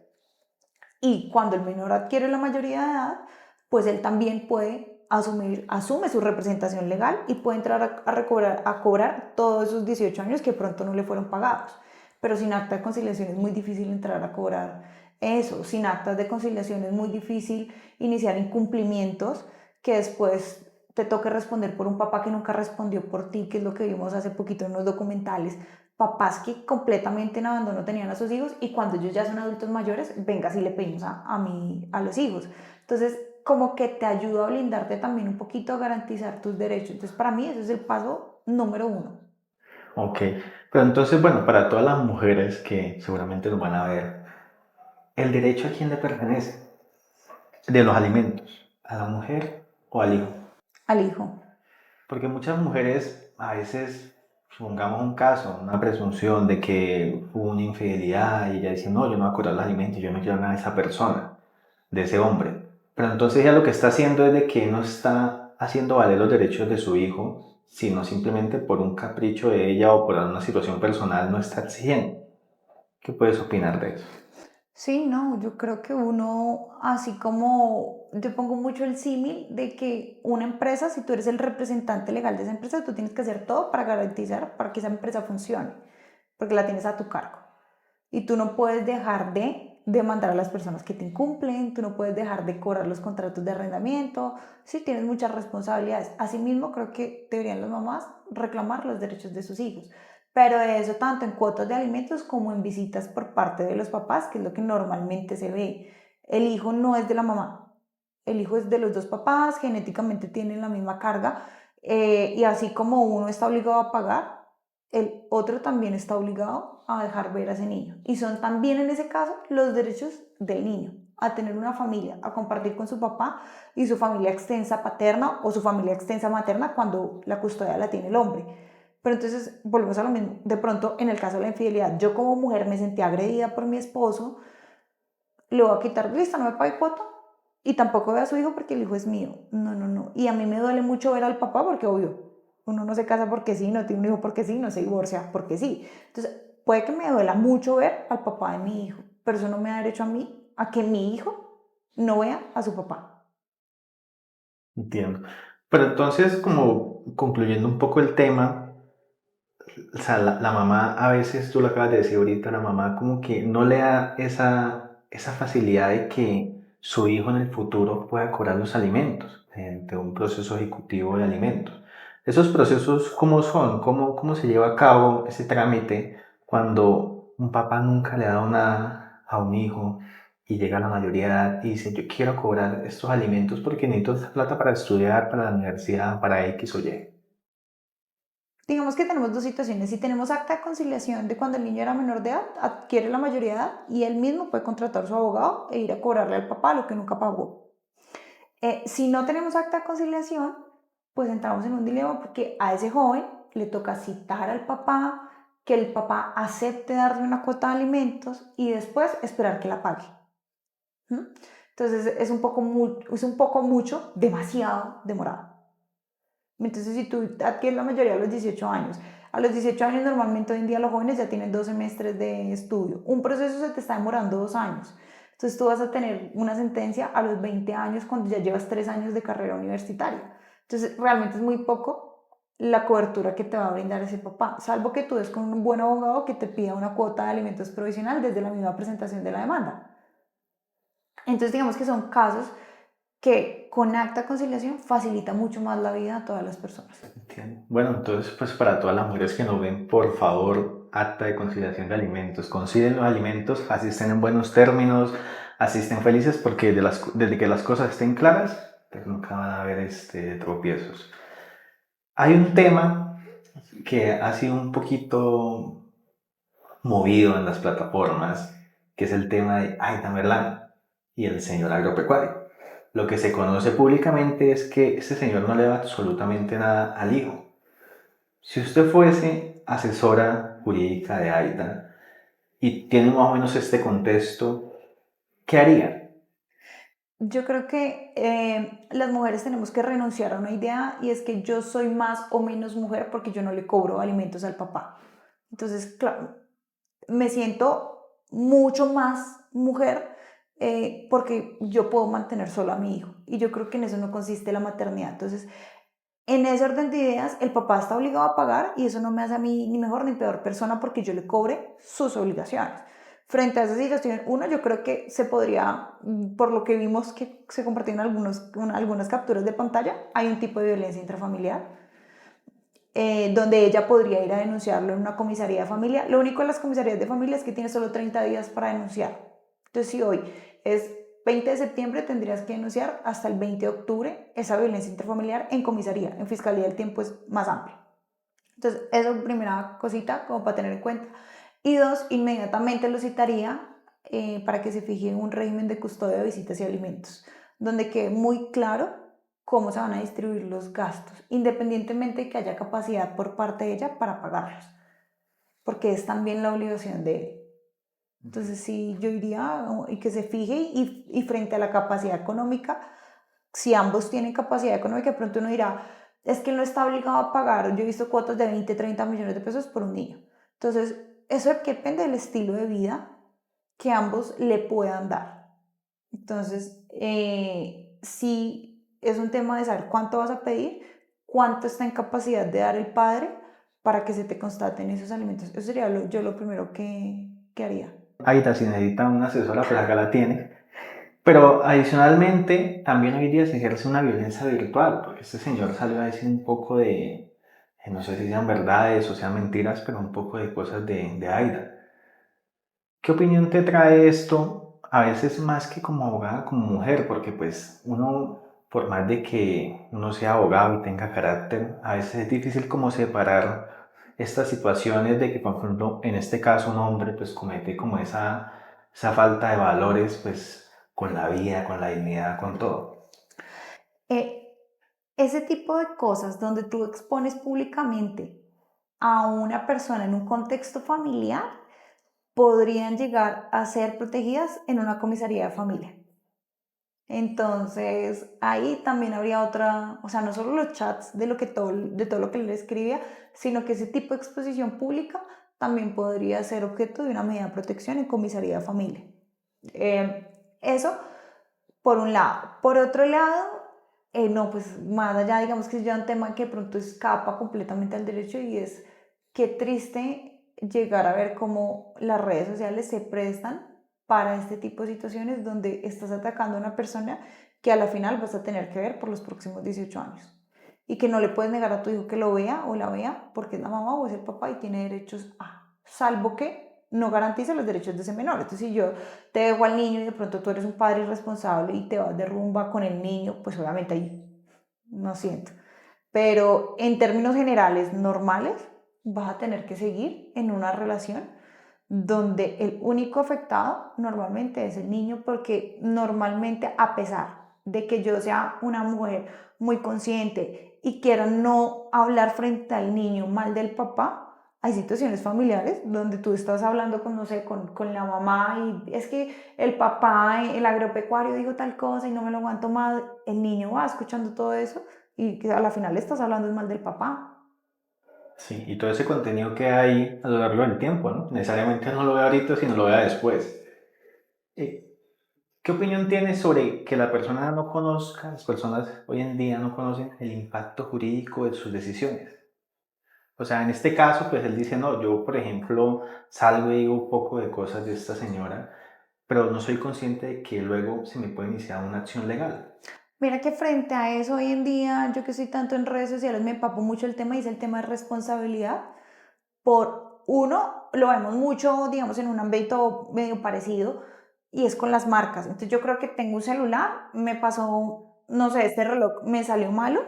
Y cuando el menor adquiere la mayoría de edad, pues él también puede asume su representación legal y puede entrar a cobrar todos esos 18 años que pronto no le fueron pagados. Pero sin acta de conciliación es muy difícil entrar a cobrar eso. Sin actas de conciliación es muy difícil iniciar incumplimientos que después te toque responder por un papá que nunca respondió por ti, que es lo que vimos hace poquito en los documentales, papás que completamente en abandono tenían a sus hijos y cuando ellos ya son adultos mayores, venga, si le pedimos a los hijos. Entonces, como que te ayuda a blindarte también un poquito a garantizar tus derechos. Entonces, para mí ese es el paso número uno. Ok, pero entonces, bueno, para todas las mujeres que seguramente nos van a ver, ¿el derecho a quién le pertenece? De los alimentos, ¿a la mujer o al hijo? Al hijo. Porque muchas mujeres a veces, supongamos un caso, una presunción de que hubo una infidelidad y ella dice, no, yo no voy a cobrar los alimentos, yo me quiero nada de esa persona, de ese hombre. Pero entonces ella lo que está haciendo es de que no está haciendo valer los derechos de su hijo, sino simplemente por un capricho de ella o por una situación personal no está exigiendo. ¿Qué puedes opinar de eso? Sí, no, yo creo que uno, así como yo pongo mucho el símil de que una empresa, si tú eres el representante legal de esa empresa, tú tienes que hacer todo para garantizar para que esa empresa funcione, porque la tienes a tu cargo. Y tú no puedes dejar de demandar a las personas que te incumplen, tú no puedes dejar de cobrar los contratos de arrendamiento, sí tienes muchas responsabilidades. Asimismo, creo que deberían las mamás reclamar los derechos de sus hijos, pero eso tanto en cuotas de alimentos como en visitas por parte de los papás, que es lo que normalmente se ve. El hijo no es de la mamá, el hijo es de los dos papás, genéticamente tienen la misma carga, y así como uno está obligado a pagar, el otro también está obligado a dejar ver a ese niño. Y son también en ese caso los derechos del niño, a tener una familia, a compartir con su papá y su familia extensa paterna o su familia extensa materna cuando la custodia la tiene el hombre. Pero entonces volvemos a lo mismo. De pronto, en el caso de la infidelidad, yo como mujer me sentí agredida por mi esposo, le voy a quitar, lista, no me pague cuota y tampoco ve a su hijo porque el hijo es mío. No, no, no. Y a mí me duele mucho ver al papá porque, obvio, uno no se casa porque sí, no tiene un hijo porque sí, no se divorcia porque sí. Entonces, puede que me duela mucho ver al papá de mi hijo, pero eso no me da derecho a mí a que mi hijo no vea a su papá. Entiendo. Pero entonces, como concluyendo un poco el tema, o sea, la mamá a veces, tú lo acabas de decir ahorita, la mamá como que no le da esa facilidad de que su hijo en el futuro pueda cobrar los alimentos mediante un proceso ejecutivo de alimentos. Esos procesos, ¿cómo son? ¿Cómo se lleva a cabo ese trámite cuando un papá nunca le ha dado nada a un hijo y llega a la mayoría de edad y dice, yo quiero cobrar estos alimentos porque necesito esta plata para estudiar, para la universidad, para X o Y? Digamos que tenemos dos situaciones. Si tenemos acta de conciliación de cuando el niño era menor de edad, adquiere la mayoría de edad y él mismo puede contratar a su abogado e ir a cobrarle al papá lo que nunca pagó. Si no tenemos acta de conciliación, pues entramos en un dilema porque a ese joven le toca citar al papá, que el papá acepte darle una cuota de alimentos y después esperar que la pague. ¿Mm? Entonces es un poco mucho, demasiado demorado. Entonces, si tú adquieres la mayoría a los 18 años, a los 18 años normalmente hoy en día los jóvenes ya tienen 2 semestres de estudio. Un proceso se te está demorando 2 años. Entonces tú vas a tener una sentencia a los 20 años cuando ya llevas 3 años de carrera universitaria. Entonces realmente es muy poco la cobertura que te va a brindar ese papá, salvo que tú des con un buen abogado que te pida una cuota de alimentos provisional desde la misma presentación de la demanda. Entonces digamos que son casos que con acta de conciliación facilita mucho más la vida a todas las personas. Entiendo. Bueno, entonces, pues para todas las mujeres que nos ven, por favor, acta de conciliación de alimentos. Concilien los alimentos, así estén en buenos términos, así estén felices, porque desde que las cosas estén claras, pues nunca van a haber tropiezos. Hay un tema que ha sido un poquito movido en las plataformas, que es el tema de Aida Merlán y el señor agropecuario. Lo que se conoce públicamente es que este señor no le da absolutamente nada al hijo. Si usted fuese asesora jurídica de Aida y tiene más o menos este contexto, ¿qué haría? Yo creo que las mujeres tenemos que renunciar a una idea y es que yo soy más o menos mujer porque yo no le cobro alimentos al papá. Entonces, claro, me siento mucho más mujer porque yo puedo mantener solo a mi hijo. Y yo creo que en eso no consiste la maternidad. Entonces, en ese orden de ideas, el papá está obligado a pagar y eso no me hace a mí ni mejor ni peor persona porque yo le cobre sus obligaciones. Frente a esa situación, uno, yo creo que se podría, por lo que vimos que se compartieron algunas capturas de pantalla, hay un tipo de violencia intrafamiliar donde ella podría ir a denunciarlo en una comisaría de familia. Lo único en las comisarías de familia es que tiene solo 30 días para denunciar. Entonces, si hoy es 20 de septiembre, tendrías que denunciar hasta el 20 de octubre esa violencia intrafamiliar en comisaría. En fiscalía el tiempo es más amplio. Entonces, eso es primera cosita como para tener en cuenta. Y dos, inmediatamente lo citaría para que se fije en un régimen de custodia de visitas y alimentos, donde quede muy claro cómo se van a distribuir los gastos, independientemente de que haya capacidad por parte de ella para pagarlos, porque es también la obligación de él. Entonces, sí, yo iría y que se fije y frente a la capacidad económica, si ambos tienen capacidad económica, de pronto uno dirá, es que él no está obligado a pagar, yo he visto cuotas de 20, 30 millones de pesos por un niño. Entonces, eso depende del estilo de vida que ambos le puedan dar. Entonces, sí es un tema de saber cuánto vas a pedir, cuánto está en capacidad de dar el padre para que se te constaten esos alimentos. Eso sería yo lo primero que haría. Aida, si necesita una asesora, pues acá la tiene. Pero adicionalmente, también hoy día se ejerce una violencia virtual, porque este señor salió a decir un poco no sé si sean verdades o sean mentiras, pero un poco de cosas de Aida. ¿Qué opinión te trae esto? A veces más que como abogada, como mujer, porque pues uno, por más de que uno sea abogado y tenga carácter, a veces es difícil como separar estas situaciones de que, por ejemplo, en este caso un hombre pues comete como esa falta de valores pues con la vida, con la dignidad, con todo. Eh, ese tipo de cosas donde tú expones públicamente a una persona en un contexto familiar podrían llegar a ser protegidas en una comisaría de familia. Entonces, ahí también habría otra, o sea, no solo los chats de todo lo que él escribía, sino que ese tipo de exposición pública también podría ser objeto de una medida de protección en comisaría de familia. Eso por un lado. Por otro lado, no, pues más allá, digamos que es ya un tema que de pronto escapa completamente al derecho y es qué triste llegar a ver cómo las redes sociales se prestan para este tipo de situaciones donde estás atacando a una persona que a la final vas a tener que ver por los próximos 18 años y que no le puedes negar a tu hijo que lo vea o la vea porque es la mamá o es el papá y tiene derechos a, salvo que no garantiza los derechos de ese menor. Entonces, si yo te dejo al niño y de pronto tú eres un padre irresponsable y te vas de rumba con el niño, pues obviamente ahí no siento. Pero en términos generales, normales, vas a tener que seguir en una relación donde el único afectado normalmente es el niño, porque normalmente a pesar de que yo sea una mujer muy consciente y quiera no hablar frente al niño mal del papá, hay situaciones familiares donde tú estás hablando con, no sé, con la mamá y es que el papá, el agropecuario dijo tal cosa y no me lo aguanto más, el niño va escuchando todo eso y que a la final le estás hablando es mal del papá. Sí, y todo ese contenido que hay a lo largo del tiempo, ¿no? Necesariamente no lo vea ahorita, sino lo vea después. Eh, ¿Qué opinión tienes sobre que la persona no conozca, las personas hoy en día no conocen el impacto jurídico de sus decisiones? O sea, en este caso, pues él dice, no, yo, por ejemplo, salgo y digo un poco de cosas de esta señora, pero no soy consciente de que luego se me puede iniciar una acción legal. Mira que frente a eso hoy en día, yo que estoy tanto en redes sociales, me empapo mucho el tema y es el tema de responsabilidad. Por uno, lo vemos mucho, digamos, en un ámbito medio parecido y es con las marcas. Entonces yo creo que tengo un celular, me pasó, no sé, este reloj me salió malo,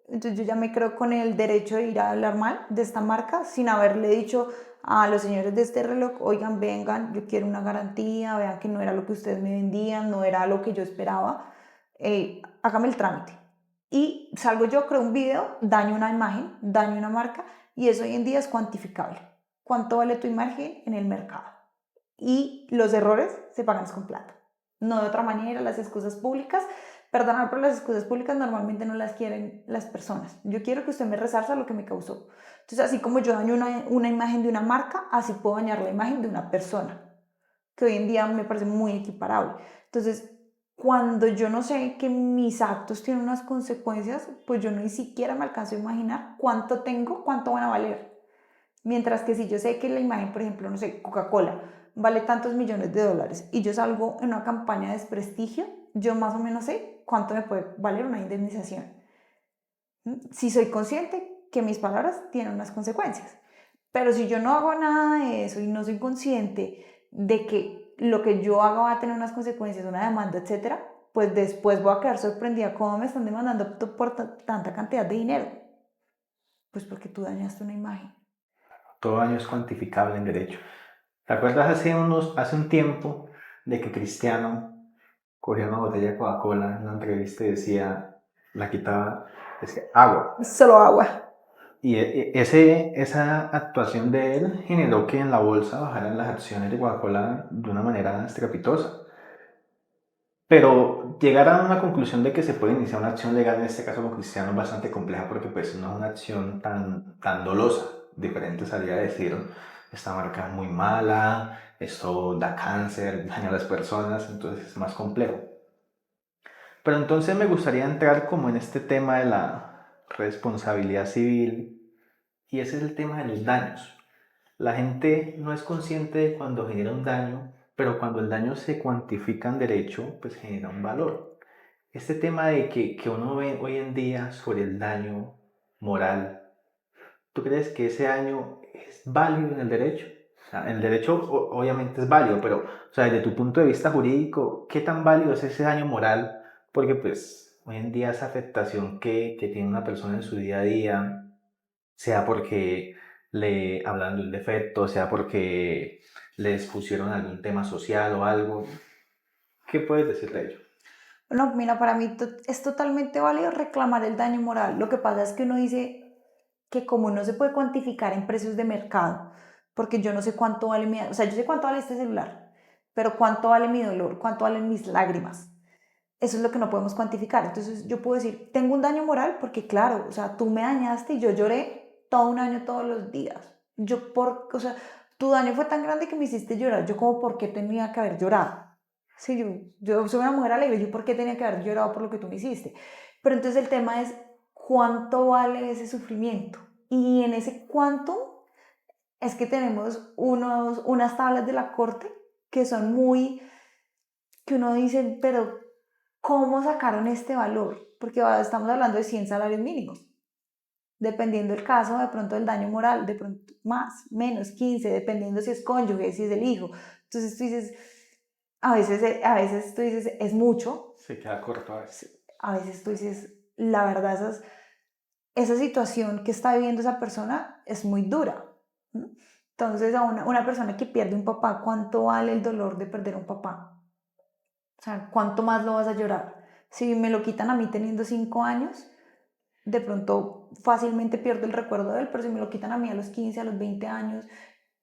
entonces yo ya me creo con el derecho de ir a hablar mal de esta marca sin haberle dicho a los señores de este reloj, oigan, vengan, yo quiero una garantía, vean que no era lo que ustedes me vendían, no era lo que yo esperaba, hágame el trámite. Y salgo yo, creo un video, daño una imagen, daño una marca y eso hoy en día es cuantificable. ¿Cuánto vale tu imagen en el mercado? Y los errores se pagan con plata. No de otra manera, las excusas públicas, perdonad, pero las excusas públicas normalmente no las quieren las personas. Yo quiero que usted me resarza lo que me causó. Entonces, así como yo daño una imagen de una marca, así puedo dañar la imagen de una persona, que hoy en día me parece muy equiparable. Entonces, cuando yo no sé que mis actos tienen unas consecuencias, pues yo ni siquiera me alcanzo a imaginar cuánto tengo, cuánto van a valer. Mientras que si yo sé que la imagen, por ejemplo, no sé, Coca-Cola vale tantos millones de dólares y yo salgo en una campaña de desprestigio, yo más o menos sé cuánto me puede valer una indemnización. Si soy consciente que mis palabras tienen unas consecuencias. Pero si yo no hago nada de eso y no soy consciente de que lo que yo haga va a tener unas consecuencias, una demanda, etcétera, pues después voy a quedar sorprendida cómo me están demandando por tanta cantidad de dinero. Pues porque tú dañaste una imagen. Todo daño es cuantificable en derecho. ¿Te acuerdas hace un tiempo de que Cristiano cogía una botella de Coca-Cola en una entrevista y decía, la quitaba, decía agua? Solo agua. Y esa actuación de él generó que en la bolsa bajaran las acciones de Coca-Cola de una manera estrepitosa. Pero llegar a una conclusión de que se puede iniciar una acción legal en este caso con Cristiano es bastante compleja porque pues no es una acción tan dolosa. Diferente salía a decir, esta marca es muy mala, esto da cáncer, daña a las personas, entonces es más complejo. Pero entonces me gustaría entrar como en este tema de la responsabilidad civil y ese es el tema de los daños. La gente no es consciente de cuando genera un daño, pero cuando el daño se cuantifica en derecho, pues genera un valor. Este tema de que uno ve hoy en día sobre el daño moral, ¿tú crees que ese daño es válido en el derecho? O sea, en el derecho obviamente es válido, pero o sea, desde tu punto de vista jurídico, ¿qué tan válido es ese daño moral? Porque pues hoy en día esa afectación que tiene una persona en su día a día, sea porque le hablan de un defecto, sea porque le expusieron algún tema social o algo, ¿qué puedes decir de ello? No, mira, para mí es totalmente válido reclamar el daño moral. Lo que pasa es que uno dice que como no se puede cuantificar en precios de mercado, porque yo no sé cuánto vale o sea, yo sé cuánto vale este celular, pero cuánto vale mi dolor, cuánto valen mis lágrimas. Eso es lo que no podemos cuantificar. Entonces yo puedo decir, tengo un daño moral porque claro, o sea, tú me dañaste y yo lloré todo un año todos los días. O sea, tu daño fue tan grande que me hiciste llorar. Yo como, ¿por qué tenía que haber llorado? Sí, yo soy una mujer alegre, ¿yo por qué tenía que haber llorado por lo que tú me hiciste? Pero entonces el tema es, ¿cuánto vale ese sufrimiento? Y en ese cuánto es que tenemos unas tablas de la corte que son muy, que uno dice, pero ¿cómo sacaron este valor? Porque estamos hablando de 100 salarios mínimos. Dependiendo del caso, de pronto el daño moral, de pronto más, menos, 15, dependiendo si es cónyuge, si es el hijo. Entonces tú dices, a veces tú dices, es mucho. Se queda corto a veces. A veces tú dices, la verdad, esa situación que está viviendo esa persona es muy dura. ¿No? Entonces, a una persona que pierde un papá, ¿cuánto vale el dolor de perder un papá? O sea, ¿cuánto más lo vas a llorar? Si me lo quitan a mí teniendo 5 años, de pronto fácilmente pierdo el recuerdo de él, pero si me lo quitan a mí a los 15, a los 20 años,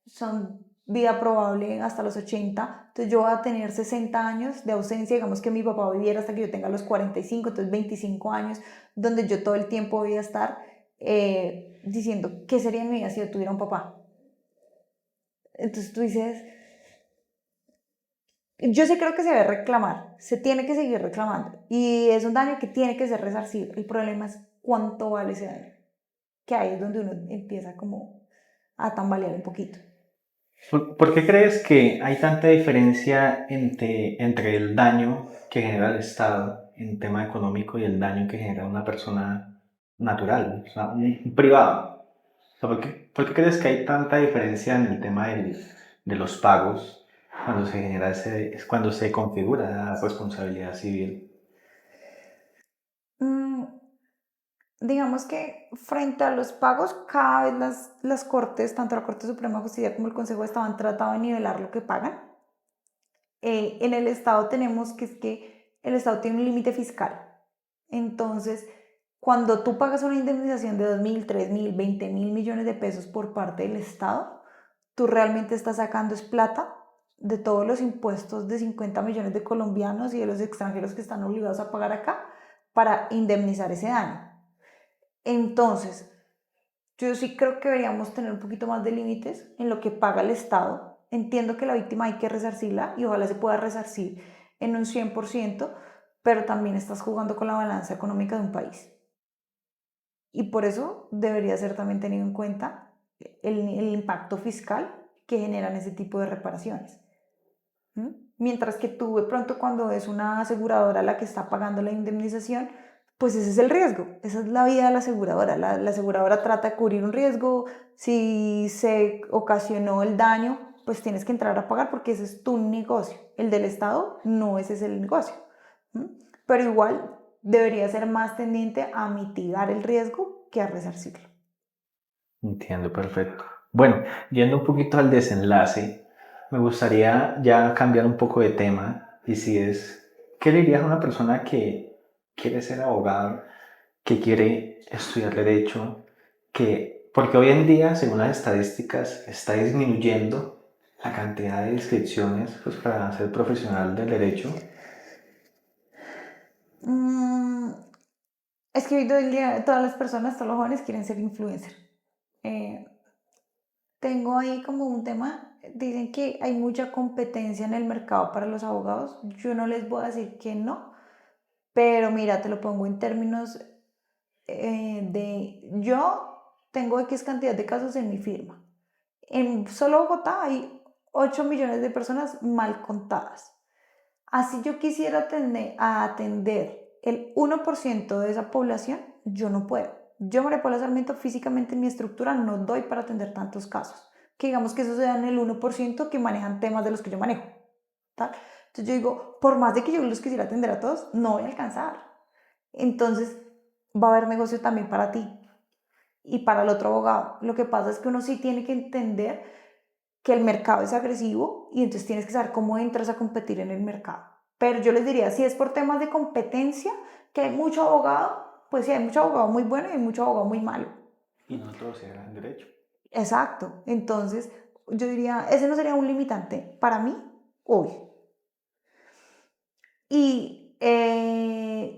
son vida probable hasta los 80, entonces yo voy a tener 60 años de ausencia, digamos que mi papá viviera hasta que yo tenga los 45, entonces 25 años, donde yo todo el tiempo voy a estar diciendo, ¿qué sería mi vida si yo tuviera un papá? Entonces tú dices, yo sí creo que se debe reclamar, se tiene que seguir reclamando y es un daño que tiene que ser resarcido. El problema es cuánto vale ese daño, que ahí es donde uno empieza como a tambalear un poquito. ¿Por qué crees que hay tanta diferencia entre el daño que genera el Estado en tema económico y el daño que genera una persona natural, o sea, un privado? O sea, por qué crees que hay tanta diferencia en el tema de los pagos cuando se genera cuando se configura la responsabilidad civil? Mm, digamos que frente a los pagos, cada vez las cortes, tanto la Corte Suprema de Justicia como el Consejo de Estado han tratado de nivelar lo que pagan. En el Estado tenemos que es que el Estado tiene un límite fiscal. Entonces, cuando tú pagas una indemnización de 2.000, 3.000, 20.000 millones de pesos por parte del Estado, tú realmente estás sacando es plata de todos los impuestos de 50 millones de colombianos y de los extranjeros que están obligados a pagar acá para indemnizar ese daño. Entonces, yo sí creo que deberíamos tener un poquito más de límites en lo que paga el Estado. Entiendo que la víctima hay que resarcirla y ojalá se pueda resarcir en un 100%, pero también estás jugando con la balanza económica de un país. Y por eso debería ser también tenido en cuenta el impacto fiscal que generan ese tipo de reparaciones. ¿Mm? Mientras que tú de pronto cuando es una aseguradora la que está pagando la indemnización, pues ese es el riesgo, esa es la vida de la aseguradora. La aseguradora trata de cubrir un riesgo, si se ocasionó el daño, pues tienes que entrar a pagar porque ese es tu negocio. El del Estado no ese es el negocio. ¿Mm? Pero igual debería ser más tendiente a mitigar el riesgo que a resarcirlo. Entiendo, perfecto. Bueno, yendo un poquito al desenlace, me gustaría ya cambiar un poco de tema y si es, ¿qué le dirías a una persona que quiere ser abogado, que quiere estudiar derecho, porque hoy en día, según las estadísticas, está disminuyendo la cantidad de inscripciones pues, para ser profesional del derecho? Mm, es que hoy en día todas las personas, todos los jóvenes quieren ser influencers. Eh, Tengo ahí como un tema, dicen que hay mucha competencia en el mercado para los abogados. Yo no les voy a decir que no, pero mira, te lo pongo en términos yo tengo X cantidad de casos en mi firma. En solo Bogotá hay 8 millones de personas mal contadas. Así yo quisiera atender el 1% de esa población, yo no puedo. Yo, María Paula Sarmiento, físicamente en mi estructura no doy para atender tantos casos. Que digamos que eso se da en el 1% que manejan temas de los que yo manejo. ¿Tal? Entonces yo digo, por más de que yo los quisiera atender a todos, no voy a alcanzar. Entonces va a haber negocio también para ti y para el otro abogado. Lo que pasa es que uno sí tiene que entender que el mercado es agresivo y entonces tienes que saber cómo entras a competir en el mercado. Pero yo les diría, si es por temas de competencia, que hay mucho abogado, pues sí, hay mucho abogado muy bueno y hay mucho abogado muy malo. Y no todos se en derecho. Exacto. Entonces, yo diría, ese no sería un limitante para mí hoy. Y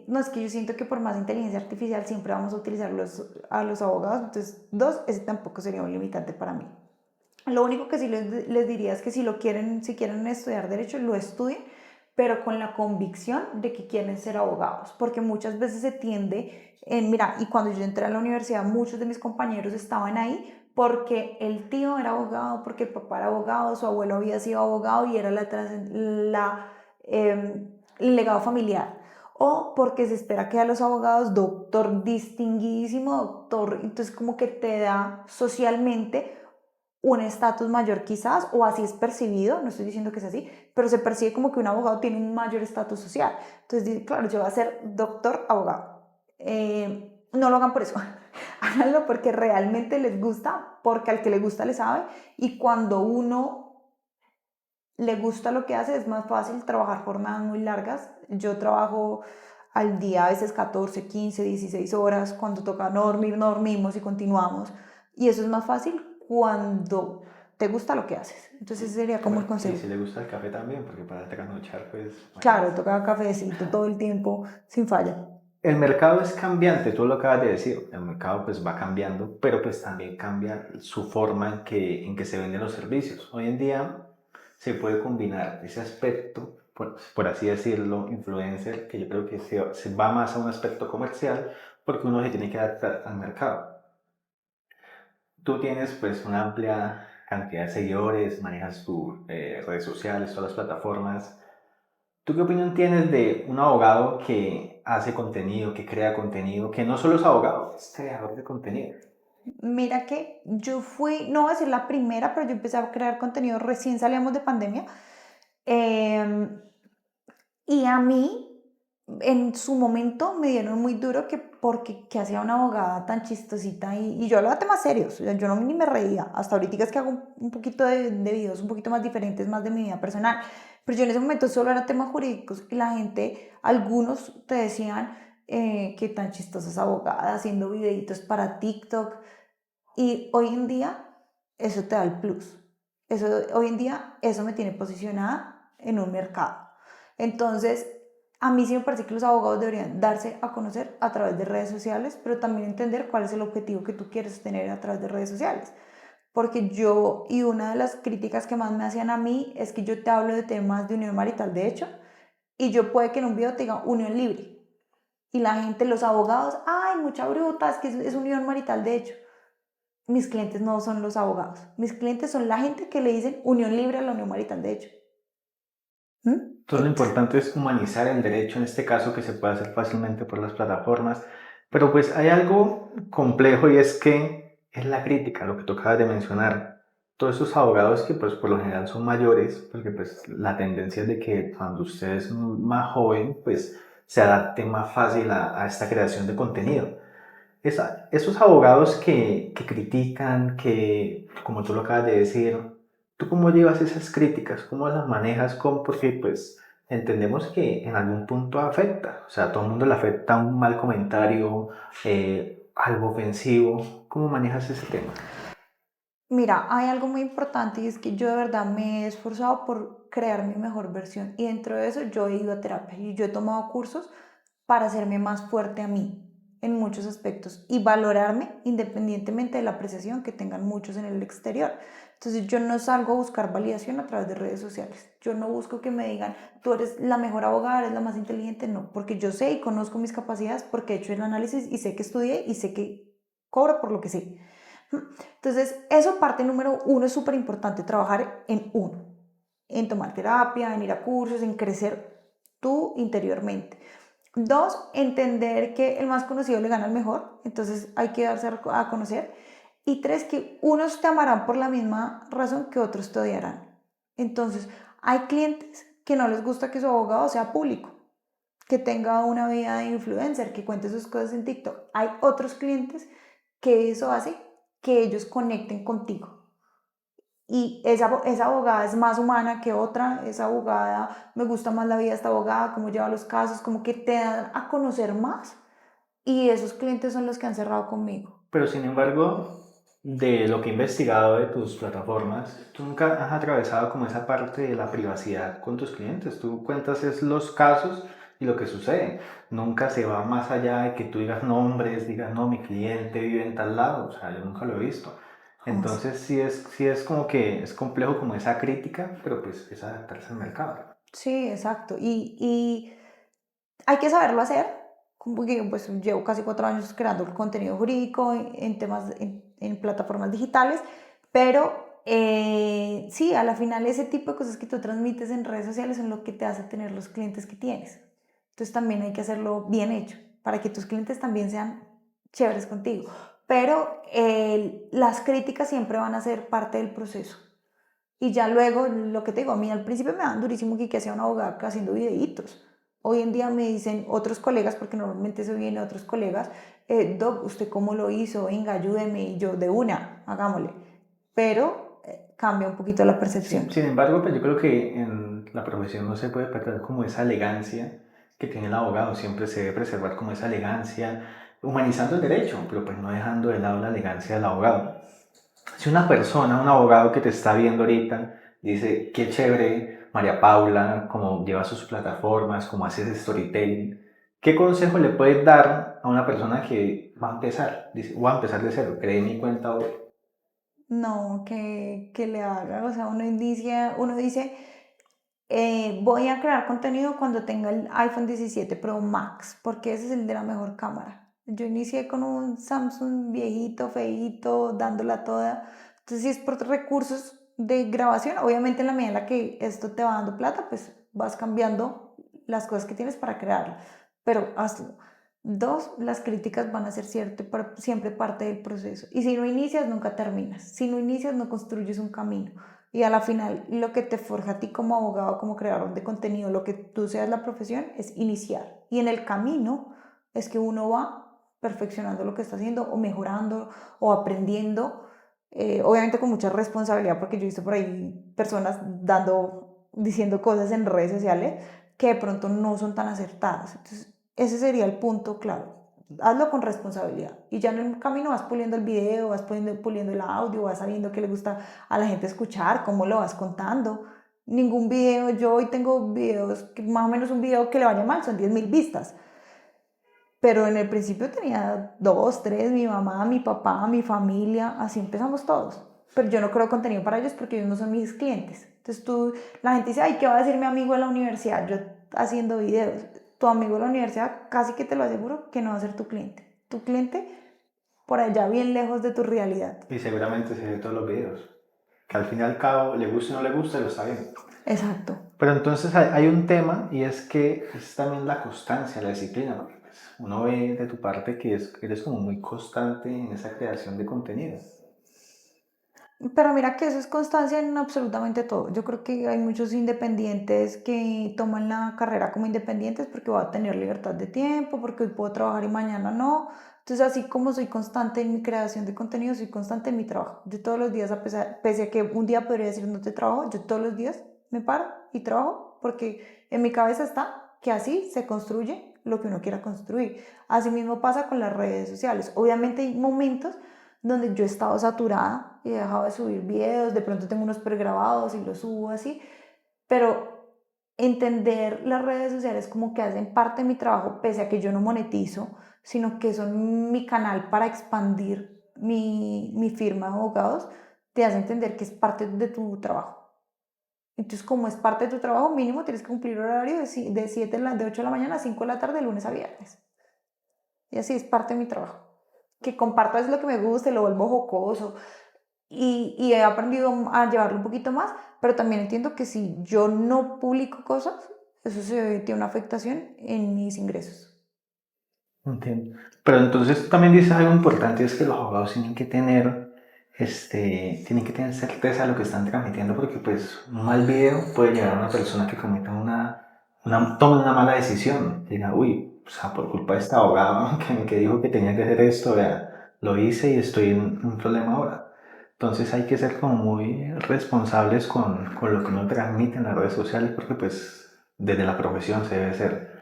no es que yo siento que por más inteligencia artificial siempre vamos a utilizar a los abogados, entonces dos, ese tampoco sería un limitante para mí. Lo único que sí les diría es que si lo quieren, si quieren estudiar derecho, lo estudien, pero con la convicción de que quieren ser abogados, porque muchas veces se tiende, mira, y cuando yo entré a la universidad, muchos de mis compañeros estaban ahí porque el tío era abogado, porque el papá era abogado, su abuelo había sido abogado y era el legado familiar. O porque se espera que a los abogados, doctor distinguidísimo, doctor, entonces como que te da socialmente un estatus mayor quizás, o así es percibido, no estoy diciendo que es así, pero se percibe como que un abogado tiene un mayor estatus social. Entonces, claro, yo voy a ser doctor abogado. No lo hagan por eso, háganlo porque realmente les gusta, porque al que le gusta le sabe, y cuando uno le gusta lo que hace es más fácil trabajar jornadas muy largas. Yo trabajo al día a veces 14, 15, 16 horas, cuando toca no dormir, no dormimos y continuamos. Y eso es más fácil cuando te gusta lo que haces. Entonces ese sería como el Bueno, y consejo. si le gusta el café también, porque para trasnochar, pues, Claro, imagínate. toca cafecito todo el tiempo sin falla. El mercado es cambiante, tú lo acabas de decir, el mercado pues va cambiando, pero pues también cambia su forma en que se venden los servicios. Hoy en día se puede combinar ese aspecto, por así decirlo, influencer, que yo creo que se va más a un aspecto comercial, porque uno se tiene que adaptar al mercado. Tú tienes pues una amplia cantidad de seguidores, manejas tus redes sociales, todas las plataformas. ¿Tú qué opinión tienes de un abogado que hace contenido, que crea contenido, que no solo es abogado, es creador de contenido? Mira que yo fui, no voy a decir la primera, pero yo empecé a crear contenido recién salíamos de pandemia. Em, y a mí, en su momento, me dieron muy duro que porque que hacía una abogada tan chistosita y yo hablaba temas serios, o sea, yo no ni me reía. Hasta ahorita es que hago un poquito de videos un poquito más diferentes, más de mi vida personal. Pero yo en ese momento solo era temas jurídicos y la gente, algunos te decían que tan chistosa es abogada haciendo videitos para TikTok. Y hoy en día eso te da el plus. Eso, hoy en día eso me tiene posicionada en un mercado. Entonces, a mí sí me parece que los abogados deberían darse a conocer a través de redes sociales, pero también entender cuál es el objetivo que tú quieres tener a través de redes sociales. Porque yo, y una de las críticas que más me hacían a mí es que yo te hablo de temas de unión marital de hecho, y yo puede que en un video te diga unión libre. Y la gente, los abogados, ay, mucha bruta, es que es unión marital de hecho. Mis clientes no son los abogados. Mis clientes son la gente que le dicen unión libre a la unión marital, de hecho. ¿Mm? Entonces lo importante es humanizar el derecho, en este caso que se puede hacer fácilmente por las plataformas, pero pues hay algo complejo y es que es la crítica, lo que tú acabas de mencionar. Todos esos abogados que pues por lo general son mayores, porque pues la tendencia es de que cuando usted es más joven pues se adapte más fácil a esta creación de contenido. Esos abogados que critican, que, como tú lo acabas de decir, ¿tú cómo llevas esas críticas? ¿Cómo las manejas? Porque pues entendemos que en algún punto afecta. O sea, a todo el mundo le afecta un mal comentario, algo ofensivo. ¿Cómo manejas ese tema? Mira, hay algo muy importante y es que yo de verdad me he esforzado por crear mi mejor versión y dentro de eso yo he ido a terapia y yo he tomado cursos para hacerme más fuerte a mí en muchos aspectos y valorarme independientemente de la apreciación que tengan muchos en el exterior. Entonces yo no salgo a buscar validación a través de redes sociales. Yo no busco que me digan, tú eres la mejor abogada, eres la más inteligente, no, porque yo sé y conozco mis capacidades, porque he hecho el análisis y sé que estudié y sé que cobro por lo que sé. Entonces, eso parte número uno, es súper importante, trabajar en uno, en tomar terapia, en ir a cursos, en crecer tú interiormente. Dos, entender que el más conocido le gana al mejor, entonces hay que darse a conocer. Y tres, que unos te amarán por la misma razón que otros te odiarán. Entonces, hay clientes que no les gusta que su abogado sea público, que tenga una vida de influencer, que cuente sus cosas en TikTok. Hay otros clientes que eso hace que ellos conecten contigo. Y esa abogada es más humana que otra, esa abogada, me gusta más la vida de esta abogada, cómo lleva los casos, como que te dan a conocer más y esos clientes son los que han cerrado conmigo. Pero sin embargo, de lo que he investigado de tus plataformas, tú nunca has atravesado como esa parte de la privacidad con tus clientes. Tú cuentas es los casos y lo que sucede. Nunca se va más allá de que tú digas nombres, digas, no, mi cliente vive en tal lado. O sea, yo nunca lo he visto. Jamás. Entonces sí es como que es complejo como esa crítica, pero pues es adaptarse al mercado. Sí, exacto. Y hay que saberlo hacer, porque pues llevo casi 4 años creando contenido jurídico en temas, en plataformas digitales, pero sí, a la final ese tipo de cosas que tú transmites en redes sociales son lo que te hace tener los clientes que tienes. Entonces también hay que hacerlo bien hecho, para que tus clientes también sean chéveres contigo. Pero las críticas siempre van a ser parte del proceso. Y ya luego, lo que te digo, a mí al principio me daban durísimo que hacía una abogada haciendo videitos. Hoy en día me dicen otros colegas, porque normalmente eso viene de otros colegas, Doc, ¿usted cómo lo hizo? Venga, ayúdeme. Y yo, de una, hagámosle. Pero cambia un poquito la Sí, percepción. sin embargo, pues yo creo que en la profesión no se puede perder como esa elegancia que tiene el abogado. Siempre se debe preservar como esa elegancia, humanizando el derecho, pero pues no dejando de lado la elegancia del abogado. Si una persona, un abogado que te está viendo ahorita, dice, qué chévere María Paula, cómo lleva sus plataformas, cómo hace ese storytelling, ¿qué consejo le puedes dar a una persona que va a empezar? Dice, voy a empezar de cero, creé mi cuenta hoy. No, que le haga, o sea, uno dice, voy a crear contenido cuando tenga el iPhone 17 Pro Max, porque ese es el de la mejor cámara. Yo inicié con un Samsung viejito, feíto, dándola toda. Entonces, si es por recursos de grabación, obviamente en la medida en la que esto te va dando plata, pues vas cambiando las cosas que tienes para crearlo. Pero hazlo. Dos, las críticas van a ser siempre parte del proceso. Y si no inicias, nunca terminas. Si no inicias, no construyes un camino. Y a la final, lo que te forja a ti como abogado, como creador de contenido, lo que tú seas la profesión, es iniciar. Y en el camino es que uno va perfeccionando lo que está haciendo o mejorando o aprendiendo. Obviamente con mucha responsabilidad, porque yo he visto por ahí personas diciendo cosas en redes sociales que de pronto no son tan acertadas. Entonces, ese sería el punto clave. Hazlo con responsabilidad. Y ya en el camino vas puliendo el video, vas puliendo el audio, vas sabiendo qué le gusta a la gente escuchar, cómo lo vas contando. Ningún video, yo hoy tengo videos, más o menos un video que le vaya mal, son 10.000 vistas. Pero en el principio tenía dos, tres, mi mamá, mi papá, mi familia, así empezamos todos. Pero yo no creo contenido para ellos porque ellos no son mis clientes. Entonces la gente dice, ay, ¿qué va a decir mi amigo de la universidad? Yo haciendo videos. Tu amigo de la universidad, casi que te lo aseguro que no va a ser tu cliente. Tu cliente por allá bien lejos de tu realidad. Y seguramente se ve todos los videos. Que al fin y al cabo, le guste o no le guste, lo está viendo. Exacto. Pero entonces hay un tema y es que es también la constancia, la disciplina, porque pues, uno ve de tu parte que eres como muy constante en esa creación de contenido. Pero mira que eso es constancia en absolutamente todo. Yo creo que hay muchos independientes que toman la carrera como independientes porque voy a tener libertad de tiempo, porque hoy puedo trabajar y mañana no. Entonces, así como soy constante en mi creación de contenido, soy constante en mi trabajo. Yo todos los días, pese a que un día podría decir no te trabajo, yo todos los días me paro y trabajo porque en mi cabeza está que así se construye lo que uno quiera construir. Así mismo pasa con las redes sociales. Obviamente hay momentos donde yo he estado saturada y he dejado de subir videos, de pronto tengo unos pregrabados y los subo así, pero entender las redes sociales como que hacen parte de mi trabajo, pese a que yo no monetizo, sino que son mi canal para expandir mi firma de abogados, te hace entender que es parte de tu trabajo. Entonces, como es parte de tu trabajo, mínimo tienes que cumplir horario de 8 de la mañana a 5 de la tarde, de lunes a viernes. Y así es parte de mi trabajo. Que comparto es lo que me gusta, y lo vuelvo jocoso, y he aprendido a llevarlo un poquito más, pero también entiendo que si yo no publico cosas, eso tiene una afectación en mis ingresos. Entiendo. Pero entonces también dices algo importante, es que los abogados tienen que tener certeza de lo que están transmitiendo, porque pues un mal video puede llevar a una persona que cometa tome una mala decisión. Diga, uy, o sea, por culpa de este abogado que dijo que tenía que hacer esto, vea, lo hice y estoy en un problema ahora. Entonces hay que ser como muy responsables con lo que uno transmite en las redes sociales, porque pues desde la profesión se debe ser.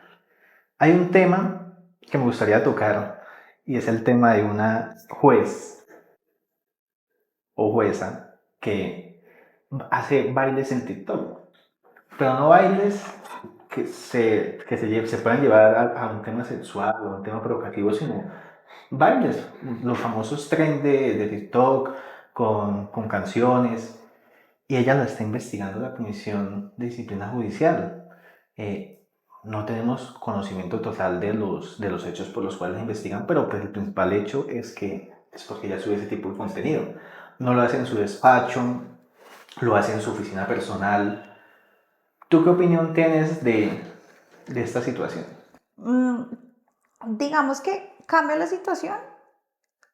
Hay un tema que me gustaría tocar y es el tema de una juez o jueza que hace bailes en TikTok, pero no bailes se puedan llevar a un tema sexual o a un tema provocativo, sino bailes, los famosos trends de TikTok con canciones, y ella la está investigando la Comisión de Disciplina Judicial. Eh, no tenemos conocimiento total de los hechos por los cuales la investigan, pero pues el principal hecho es que es porque ella sube ese tipo de contenido. No lo hace en su despacho, lo hace en su oficina personal. ¿Tú qué opinión tienes de esta situación? Mm, digamos que cambia la situación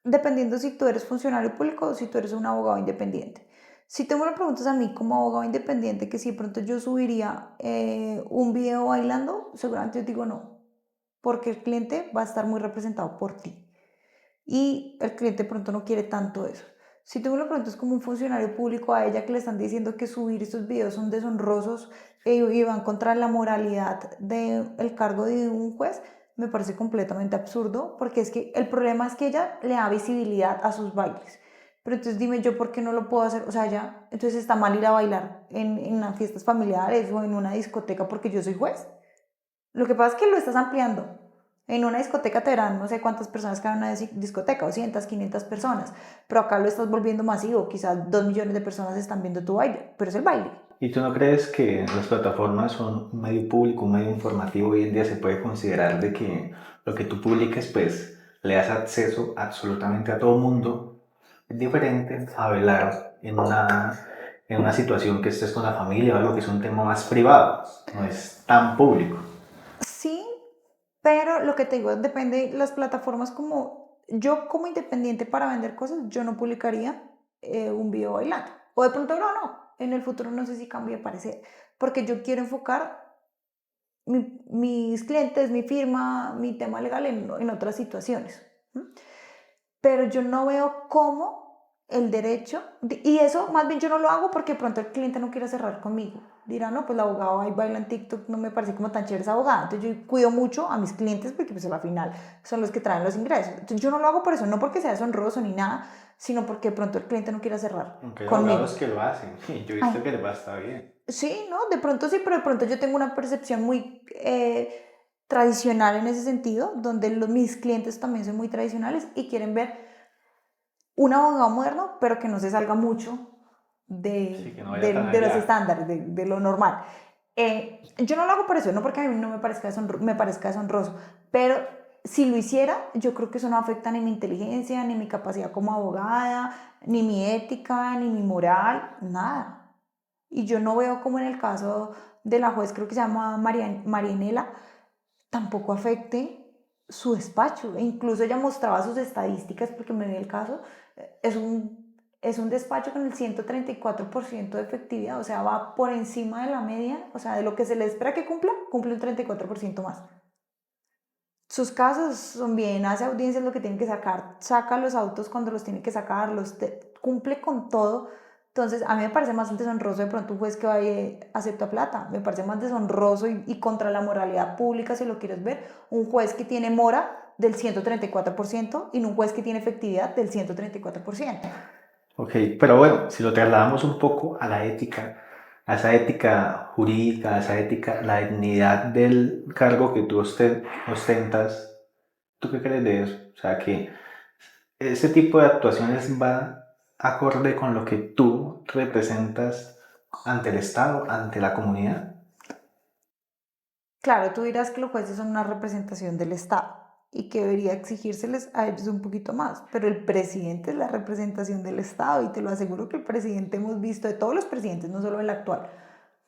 dependiendo si tú eres funcionario público o si tú eres un abogado independiente. Si tú me lo preguntas a mí como abogado independiente, que si de pronto yo subiría un video bailando, seguramente yo digo no, porque el cliente va a estar muy representado por ti y el cliente de pronto no quiere tanto eso. Si tú me lo preguntas como un funcionario público a ella que le están diciendo que subir estos videos son deshonrosos y van contra la moralidad del cargo de un juez, me parece completamente absurdo porque es que el problema es que ella le da visibilidad a sus bailes. pero entonces dime yo por qué no lo puedo hacer, o sea, ya, entonces está mal ir a bailar en las fiestas familiares o en una discoteca porque yo soy juez. Lo que pasa es que lo estás ampliando. En una discoteca te verán no sé cuántas personas caben en una discoteca, 200, 500 personas, pero acá lo estás volviendo masivo, quizás 2 millones de personas están viendo tu baile, pero es el baile. ¿Y tú no crees que las plataformas son un medio público, un medio informativo? Hoy en día se puede considerar de que lo que tú publiques, pues, le das acceso absolutamente a todo el mundo. Es diferente a hablar en una situación que estés con la familia o algo que es un tema más privado, no es tan público. Sí, pero lo que te digo, depende de las plataformas como yo como independiente para vender cosas, yo no publicaría un video bailando. O de pronto no. En el futuro no sé si cambie de parecer, porque yo quiero enfocar mis clientes, mi firma, mi tema legal en otras situaciones. ¿M? Pero yo no veo cómo el derecho, y eso más bien yo no lo hago porque de pronto el cliente no quiere cerrar conmigo. Dirá, no, pues la abogada ahí baila en TikTok, no me parece como tan chévere esa abogada. Entonces yo cuido mucho a mis clientes porque pues al final son los que traen los ingresos. Entonces yo no lo hago por eso, no porque sea deshonroso ni nada, sino porque de pronto el cliente no quiere cerrar Aunque hay abogados conmigo. que lo hacen, y yo he Ay, visto que les va estar bien. sí, ¿no? De pronto sí, pero de pronto yo tengo una percepción muy tradicional en ese sentido, donde mis clientes también son muy tradicionales y quieren ver un abogado moderno, pero que no se salga mucho Sí, que no vaya tan de los allá. estándares, de lo normal. Yo no lo hago por eso, no porque a mí no me parezca deshonroso, pero si lo hiciera, yo creo que eso no afecta ni mi inteligencia, ni mi capacidad como abogada, ni mi ética, ni mi moral, nada. Y yo no veo como en el caso de la juez, creo que se llama Marianela, tampoco afecte su despacho. E incluso ella mostraba sus estadísticas porque me vi el caso. Es un despacho con el 134% de efectividad, o sea, va por encima de la media, o sea, de lo que se le espera que cumpla, cumple un 34% más. Sus casos son bien, hace audiencias lo que tiene que sacar, saca los autos cuando los tiene que sacar, cumple con todo. Entonces, a mí me parece más deshonroso de pronto un juez que vaya acepta plata. Me parece más deshonroso y contra la moralidad pública, si lo quieres ver, un juez que tiene mora del 134% y no un juez que tiene efectividad del 134%. Ok, pero bueno, si lo trasladamos un poco a la ética, a esa ética jurídica, a esa ética, la dignidad del cargo que tú ostentas, ¿tú qué crees de eso? O sea, que ese tipo de actuaciones va acorde con lo que tú representas ante el Estado, ante la comunidad. Claro, tú dirás que los jueces son una representación del Estado y que debería exigírseles a ellos un poquito más, pero el presidente es la representación del Estado y te lo aseguro que el presidente hemos visto de todos los presidentes, no solo el actual,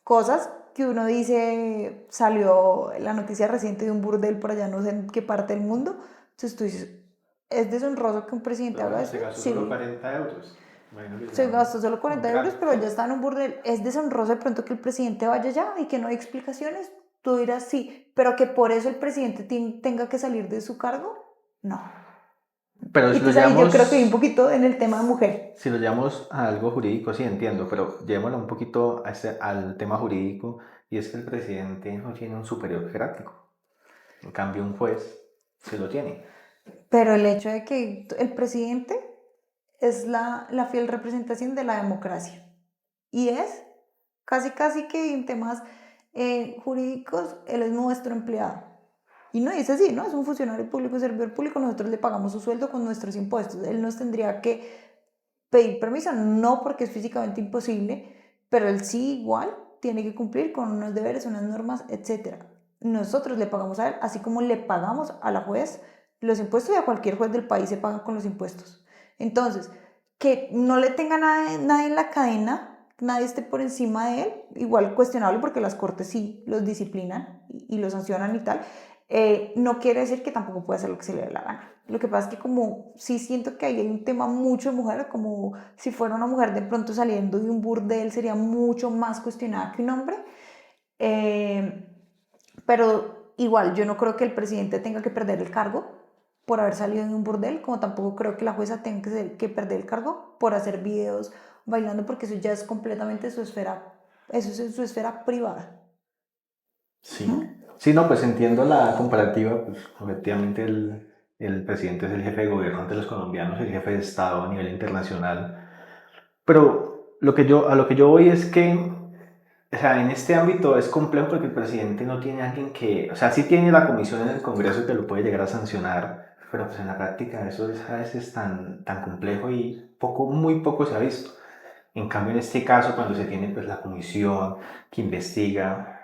cosas que uno dice, salió la noticia reciente de un burdel por allá, no sé en qué parte del mundo, entonces tú dices, ¿es deshonroso que un presidente Pero haga bueno, se eso? gastó solo Sí, 40 euros. Imagino que se será gastó solo un 40 euros, trato. pero ya está en un burdel. ¿Es deshonroso de pronto que el presidente vaya allá y que no hay explicaciones? Tú dirás sí, pero que por eso el presidente tenga que salir de su cargo, no. Pero Y entonces ahí yo creo que hay un poquito en el tema de mujer. si lo llevamos a algo jurídico, sí entiendo, pero llevémoslo un poquito al tema jurídico, y es que el presidente no tiene un superior jerárquico. En cambio, un juez se lo tiene. Pero el hecho de que el presidente es la fiel representación de la democracia. Y es casi que en temas jurídicos, él es nuestro empleado. Y no es así, ¿no? Es un funcionario público, un servidor público, nosotros le pagamos su sueldo con nuestros impuestos. Él nos tendría que pedir permiso, no porque es físicamente imposible, pero él sí igual tiene que cumplir con unos deberes, unas normas, etcétera. Nosotros le pagamos a él, así como le pagamos a la juez los impuestos y a cualquier juez del país se pagan con los impuestos. Entonces, que no le tenga nadie en la cadena, nadie esté por encima de él, igual cuestionable porque las cortes sí los disciplinan y los sancionan y tal, no quiere decir que tampoco puede hacer lo que se le dé la gana. Lo que pasa es que como sí siento que ahí hay un tema mucho de mujer, como si fuera una mujer de pronto saliendo de un burdel sería mucho más cuestionada que un hombre, eh, pero igual yo no creo que el presidente tenga que perder el cargo por haber salido de un burdel, como tampoco creo que la jueza tenga que perder el cargo por hacer videos bailando, porque eso ya es completamente su esfera, eso es en su esfera privada. Sí. Sí, no, pues entiendo la comparativa, pues efectivamente El presidente es el jefe de gobierno ante los colombianos, el jefe de Estado a nivel internacional. Pero a lo que yo voy es que, o sea, en este ámbito es complejo porque el presidente no tiene alguien que, o sea, sí tiene la comisión en el Congreso que lo puede llegar a sancionar, pero pues en la práctica eso es a veces tan complejo y muy poco se ha visto. En cambio, en este caso, cuando se tiene pues la comisión que investiga,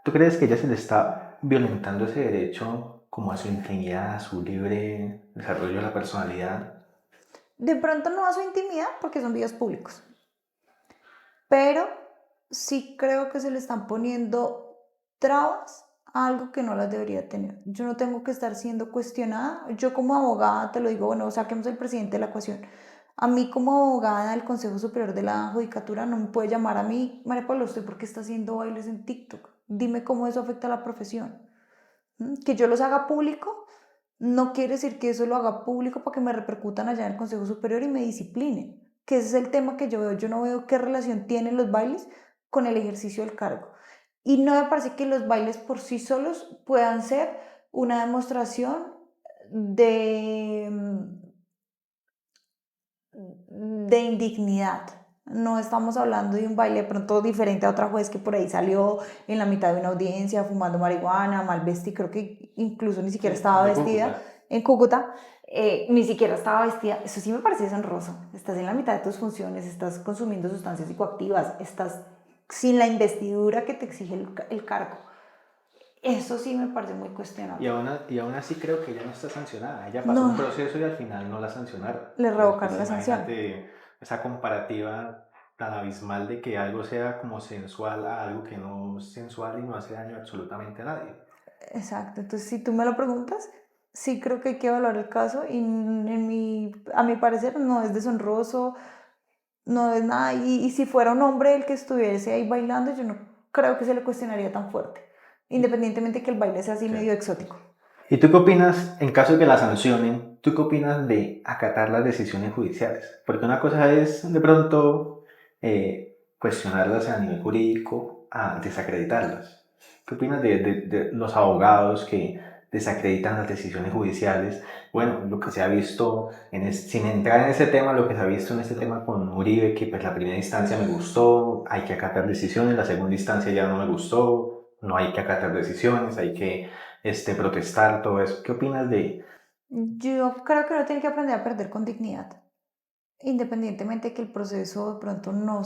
¿tú crees que ella se le está violentando ese derecho como a su intimidad, a su libre desarrollo de la personalidad? De pronto no a su intimidad porque son vídeos públicos, pero sí creo que se le están poniendo trabas a algo que no las debería tener. Yo no tengo que estar siendo cuestionada. Yo como abogada te lo digo, bueno, saquemos el presidente de la ecuación. A mí como abogada del Consejo Superior de la Judicatura no me puede llamar a mí, María Paula, ¿usted por qué está haciendo bailes en TikTok? Dime cómo eso afecta a la profesión. Que yo los haga público no quiere decir que eso lo haga público para que me repercutan allá en el Consejo Superior y me disciplinen, que ese es el tema que yo veo. Yo no veo qué relación tienen los bailes con el ejercicio del cargo. Y no me parece que los bailes por sí solos puedan ser una demostración de, de indignidad. No estamos hablando de un baile de pronto diferente a otra juez que por ahí salió en la mitad de una audiencia fumando marihuana, mal vestida, creo que incluso ni siquiera Sí, estaba de vestida Cúcuta. en Cúcuta, ni siquiera estaba vestida. Eso sí me parece deshonroso. Estás en la mitad de tus funciones, estás consumiendo sustancias psicoactivas, estás sin la investidura que te exige el cargo. Eso sí me parece muy cuestionable. Y aún así creo que ella no está sancionada. Ella pasó un No, proceso y al final no la sancionaron. le Entonces, revocaron pues la sanción. imagínate esa comparativa tan abismal de que algo sea como sensual a algo que no es sensual y no hace daño absolutamente a nadie. Exacto, entonces si tú me lo preguntas, sí creo que hay que evaluar el caso y a mi parecer no es deshonroso, no es nada, y si fuera un hombre el que estuviese ahí bailando, yo no creo que se le cuestionaría tan fuerte, independientemente de que el baile sea así Sí. medio exótico. ¿Y tú qué opinas, en caso de que la sancionen, tú qué opinas de acatar las decisiones judiciales? Porque una cosa es de pronto cuestionarlas a nivel jurídico a desacreditarlas. ¿Qué opinas de los abogados que desacreditan las decisiones judiciales? Bueno, lo que se ha visto, sin entrar en ese tema, lo que se ha visto en este tema con Uribe, que pues la primera instancia me gustó, hay que acatar decisiones, la segunda instancia ya no me gustó, no hay que acatar decisiones, hay que protestar, todo eso. ¿Qué opinas de? Yo creo que uno tiene que aprender a perder con dignidad. Independientemente de que el proceso de pronto no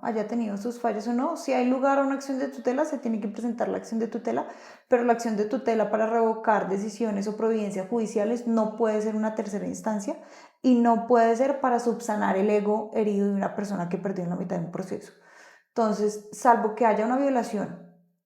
haya tenido sus fallos o no, si hay lugar a una acción de tutela, se tiene que presentar la acción de tutela, pero la acción de tutela para revocar decisiones o providencias judiciales no puede ser una tercera instancia y no puede ser para subsanar el ego herido de una persona que perdió en la mitad de un proceso. Entonces, salvo que haya una violación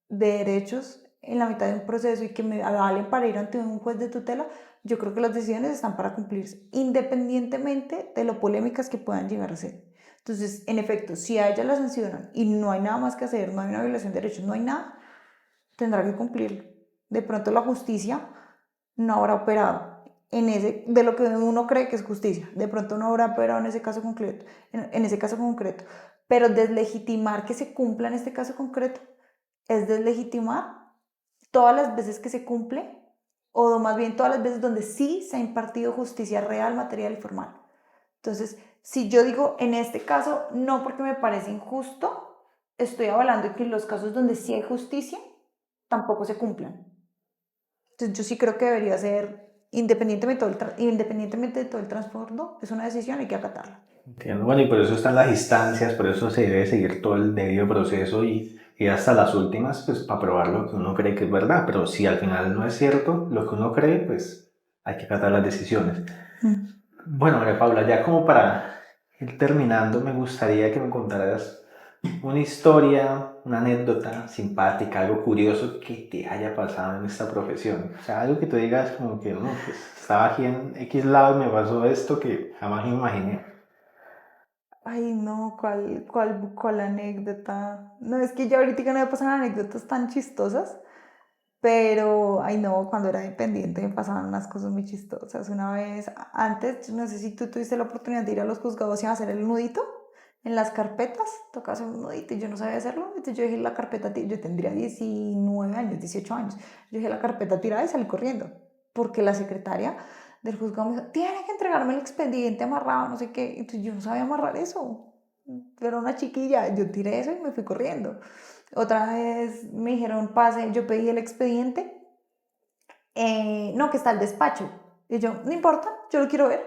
de derechos en la mitad de un proceso y que me avalen para ir ante un juez de tutela, yo creo que las decisiones están para cumplirse, independientemente de lo polémicas que puedan llegar a ser. Entonces, en efecto, si a ella la sancionan y no hay nada más que hacer, no hay una violación de derechos, no hay nada, tendrá que cumplirlo. De pronto la justicia no habrá operado de lo que uno cree que es justicia. De pronto no habrá operado en ese caso concreto, en ese caso concreto. Pero deslegitimar que se cumpla en este caso concreto es deslegitimar todas las veces que se cumple, o más bien todas las veces donde sí se ha impartido justicia real, material y formal. Entonces, si yo digo en este caso no porque me parece injusto, estoy avalando que en los casos donde sí hay justicia, tampoco se cumplan. Entonces, yo sí creo que debería ser, independientemente de todo el trasfondo, es una decisión, hay que acatarla. Entiendo. Bueno, y por eso están las instancias, por eso se debe seguir todo el debido proceso y hasta las últimas, pues para probar lo que uno cree que es verdad. Pero si al final no es cierto lo que uno cree, pues hay que acatar las decisiones. Mm. Bueno, María Paula, ya como para ir terminando, me gustaría que me contaras una historia, una anécdota simpática, algo curioso que te haya pasado en esta profesión. O sea, algo que tú digas como que, no, pues estaba aquí en X lado y me pasó esto que jamás me imaginé. Ay, no, ¿cuál anécdota? No, es que ya ahorita no me pasan anécdotas tan chistosas, pero, ay, no, cuando era dependiente me pasaban unas cosas muy chistosas. Una vez, antes, no sé si tú tuviste la oportunidad de ir a los juzgados y hacer el nudito en las carpetas, toca hacer un nudito y yo no sabía hacerlo, entonces yo dejé la carpeta, yo tendría 19 años, 18 años, yo dejé la carpeta tirada y salí corriendo. porque la secretaria del juzgado me dijo, tiene que entregarme el expediente amarrado, no sé qué. Entonces yo no sabía amarrar eso. Era una chiquilla, yo tiré eso y me fui corriendo. Otra vez me dijeron, pase, yo pedí el expediente, no, que está el despacho. Y yo, no importa, yo lo quiero ver,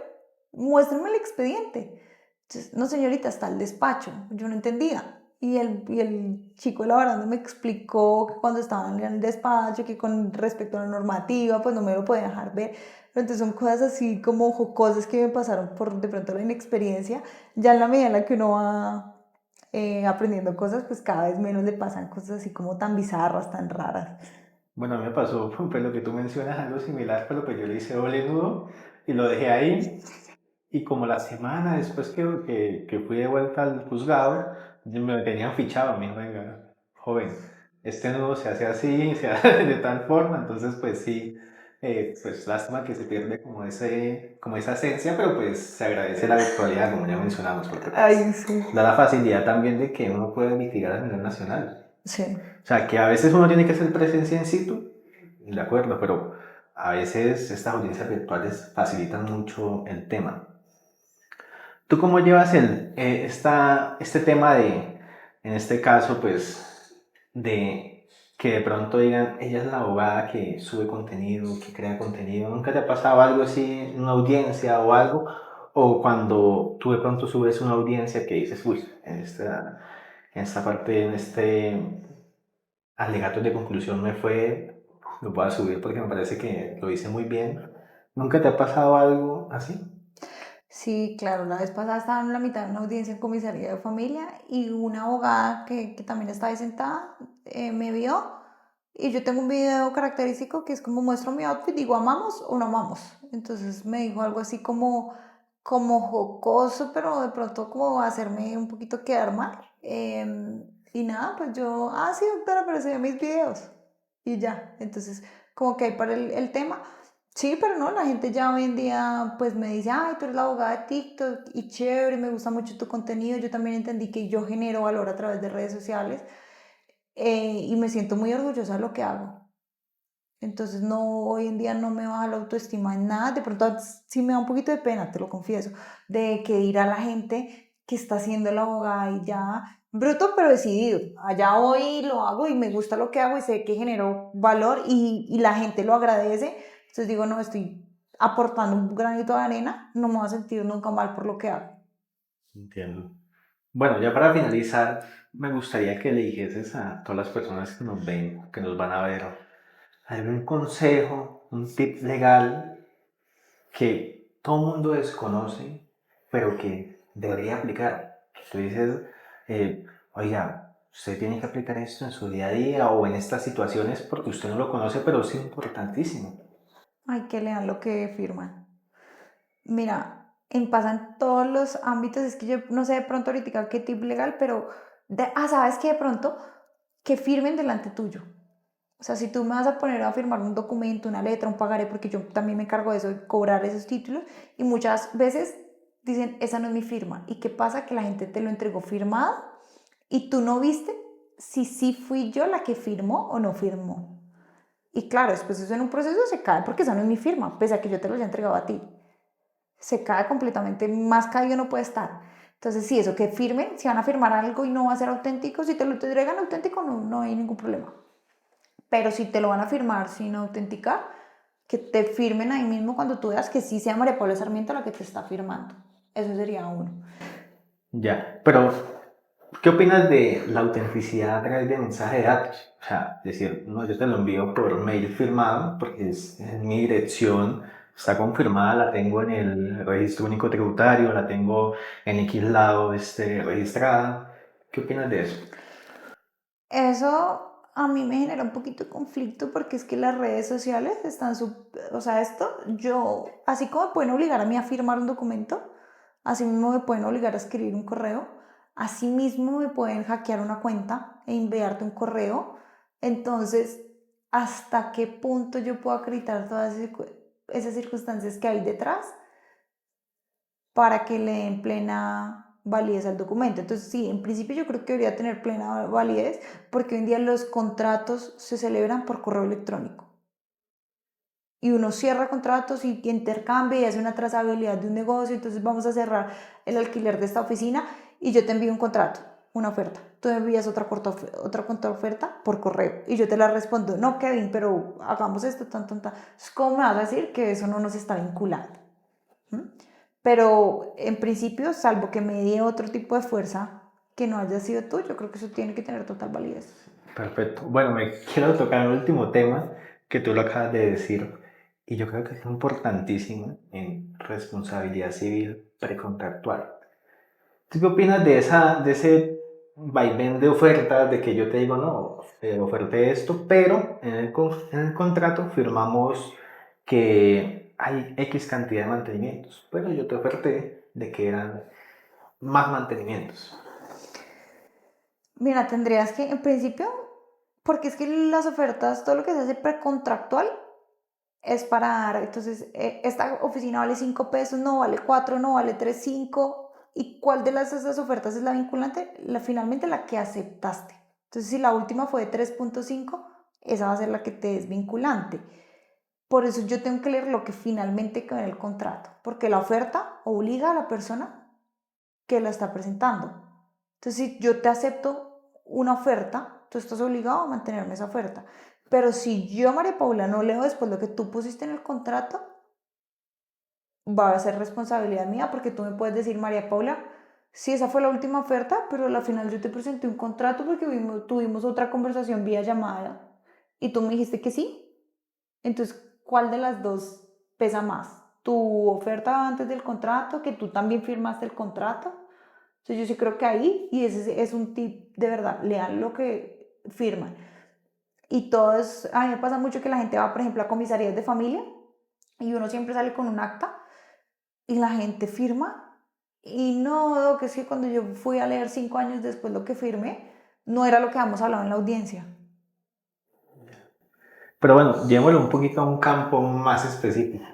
muéstrenme el expediente. Entonces, no señorita, está el despacho. Yo no entendía. Y el chico elaborando me explicó que cuando estaban en el despacho, que con respecto a la normativa, pues no me lo podía dejar ver. Pero entonces son cosas así como jocosas que me pasaron por de pronto la inexperiencia. Ya en la medida en la que uno va aprendiendo cosas, pues cada vez menos le pasan cosas así como tan bizarras, tan raras. Bueno, a mí me pasó, pues lo que tú mencionas, algo similar, pero pues yo le hice doble nudo y lo dejé ahí. Y como la semana después que fui de vuelta al juzgado, me tenían fichado, me dijo, venga, joven, este nudo se hace así, se hace de tal forma, entonces pues sí, pues lástima que se pierde como esa esencia, pero pues se agradece la virtualidad, como ya mencionamos, porque Ay, pues sí. da la facilidad también de que uno puede litigar a nivel nacional. Sí. O sea, que a veces uno tiene que hacer presencia in situ, de acuerdo, pero a veces estas audiencias virtuales facilitan mucho el tema. ¿Tú cómo llevas este tema en este caso, pues, de que de pronto digan, ella es la abogada que sube contenido, que crea contenido? ¿Nunca te ha pasado algo así en una audiencia o algo? O cuando tú de pronto subes una audiencia que dices, uy, en esta parte, en este alegato de conclusión lo voy a subir porque me parece que lo hice muy bien. ¿Nunca te ha pasado algo así? Sí, claro, la vez pasada estaba en la mitad de una audiencia en comisaría de familia y una abogada que también estaba ahí sentada me vio y yo tengo un video característico que es como muestro mi outfit, digo, ¿amamos o no amamos? Entonces me dijo algo así como jocoso, pero de pronto como hacerme un poquito quedar mal. Y nada, pues yo, sí, doctora, pero se ve mis videos y ya. Entonces, como que hay para el tema. Sí, pero no, la gente ya hoy en día pues me dice, ay, tú eres la abogada de TikTok y chévere, me gusta mucho tu contenido. Yo también entendí que yo genero valor a través de redes sociales y me siento muy orgullosa de lo que hago. Entonces no, hoy en día no me baja la autoestima en nada. De pronto sí me da un poquito de pena, te lo confieso, de que ir a la gente que está haciendo la abogada y ya, bruto pero decidido. Allá voy, lo hago y me gusta lo que hago y sé que genero valor y la gente lo agradece. Entonces digo, no, estoy aportando un granito de arena, no me voy a sentir nunca mal por lo que hago. Entiendo. Bueno, ya para finalizar, me gustaría que le dijeses a todas las personas que nos ven, que nos van a ver, algún consejo, un tip legal que todo el mundo desconoce, pero que debería aplicar. Tú dices, oiga, usted tiene que aplicar esto en su día a día o en estas situaciones porque usted no lo conoce, pero es importantísimo. Hay que lean lo que firman. Mira, pasan todos los ámbitos, es que yo no sé de pronto ahorita qué tip legal, pero, ¿sabes qué? De pronto, que firmen delante tuyo. O sea, si tú me vas a poner a firmar un documento, una letra, un pagaré, porque yo también me encargo de eso, de cobrar esos títulos, y muchas veces dicen, esa no es mi firma. ¿Y qué pasa? Que la gente te lo entregó firmado y tú no viste si sí fui yo la que firmó o no firmó. Y claro, después eso en un proceso se cae porque esa no es mi firma, pese a que yo te lo haya entregado a ti. Se cae completamente, más caído no puede estar. Entonces, sí, eso, que firmen, si van a firmar algo y no va a ser auténtico, si te lo entregan auténtico, no, no hay ningún problema. Pero si te lo van a firmar sin autenticar, que te firmen ahí mismo cuando tú veas que sí sea María Paula Sarmiento la que te está firmando. Eso sería uno. Ya, pero ¿qué opinas de la autenticidad a través de mensaje de datos? O sea, decir, no, yo te lo envío por mail firmado porque es mi dirección, está confirmada, la tengo en el registro único tributario, la tengo en X lado registrada. ¿Qué opinas de eso? Eso a mí me genera un poquito de conflicto porque es que las redes sociales están, o sea, esto, yo, así como me pueden obligar a mí a firmar un documento, así mismo me pueden obligar a escribir un correo, así mismo me pueden hackear una cuenta e enviarte un correo. Entonces, ¿hasta qué punto yo puedo acreditar todas esas circunstancias que hay detrás para que le den plena validez al documento? Entonces, sí, en principio yo creo que debería tener plena validez porque hoy en día los contratos se celebran por correo electrónico y uno cierra contratos y intercambia y hace una trazabilidad de un negocio, entonces vamos a cerrar el alquiler de esta oficina y yo te envío un contrato, una oferta. Tú me envías otra contraoferta por correo y yo te la respondo, no, Kevin, pero hagamos esto, tan, tan, tan. ¿Cómo me vas a decir que eso no nos está vinculando? ¿Mm? Pero en principio, salvo que me dé otro tipo de fuerza que no haya sido tú, yo creo que eso tiene que tener total validez. Perfecto. Bueno, me quiero tocar el último tema que tú lo acabas de decir y yo creo que es importantísimo en responsabilidad civil precontractual. ¿Tú qué opinas de ese vaivén de ofertas, de que yo te digo, no, oferté esto, pero en el contrato firmamos que hay X cantidad de mantenimientos, pero yo te oferté de que eran más mantenimientos? Mira, tendrías que, en principio, porque es que las ofertas, todo lo que se hace precontractual es para dar, entonces, esta oficina vale 5 pesos, no vale 4, no vale 3, 5. ¿Y cuál de esas ofertas es la vinculante? Finalmente la que aceptaste. Entonces, si la última fue de 3.5, esa va a ser la que te es vinculante. Por eso yo tengo que leer lo que finalmente quedó en el contrato, porque la oferta obliga a la persona que la está presentando. Entonces, si yo te acepto una oferta, tú estás obligado a mantenerme esa oferta. Pero si yo, María Paula, no leo después lo que tú pusiste en el contrato, va a ser responsabilidad mía porque tú me puedes decir, María Paula, sí, esa fue la última oferta, pero al final yo te presenté un contrato porque tuvimos otra conversación vía llamada y tú me dijiste que sí. Entonces, ¿cuál de las dos pesa más? ¿Tu oferta antes del contrato, que tú también firmaste el contrato? Entonces, yo sí creo que ahí, y ese es un tip de verdad, lean lo que firman. Y todos, a mí me pasa mucho que la gente va, por ejemplo, a comisarías de familia y uno siempre sale con un acta y la gente firma y no, que es que cuando yo fui a leer 5 años después lo que firmé, no era lo que habíamos hablado en la audiencia. Pero bueno, llevémoslo un poquito a un campo más específico,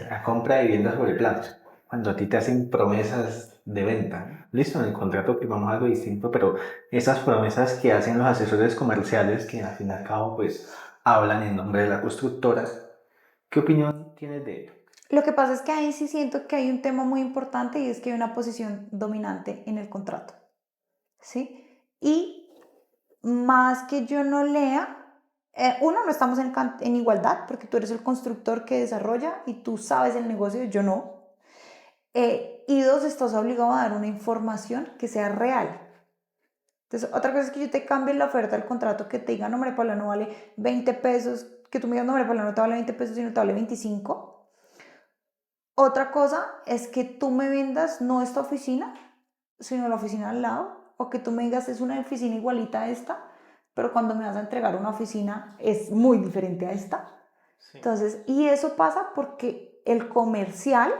la compra de viviendas sobre planos. Cuando a ti te hacen promesas de venta, listo, en el contrato firmamos algo distinto, pero esas promesas que hacen los asesores comerciales, que al fin y al cabo pues hablan en nombre de la constructora, ¿qué opinión tienes de ello? Lo que pasa es que ahí sí siento que hay un tema muy importante y es que hay una posición dominante en el contrato, ¿sí? Y más que yo no lea, uno, no estamos en igualdad porque tú eres el constructor que desarrolla y tú sabes el negocio, yo no. Y dos, estás obligado a dar una información que sea real. Entonces, otra cosa es que yo te cambie la oferta del contrato, que te diga, no, hombre, Paula, no vale 20 pesos, que tú me digas, no, hombre, Paula, no te vale 20 pesos, sino te vale 25. Otra cosa es que tú me vendas no esta oficina, sino la oficina al lado, o que tú me digas, es una oficina igualita a esta, pero cuando me vas a entregar una oficina es muy diferente a esta. Sí. Entonces, y eso pasa porque el comercial,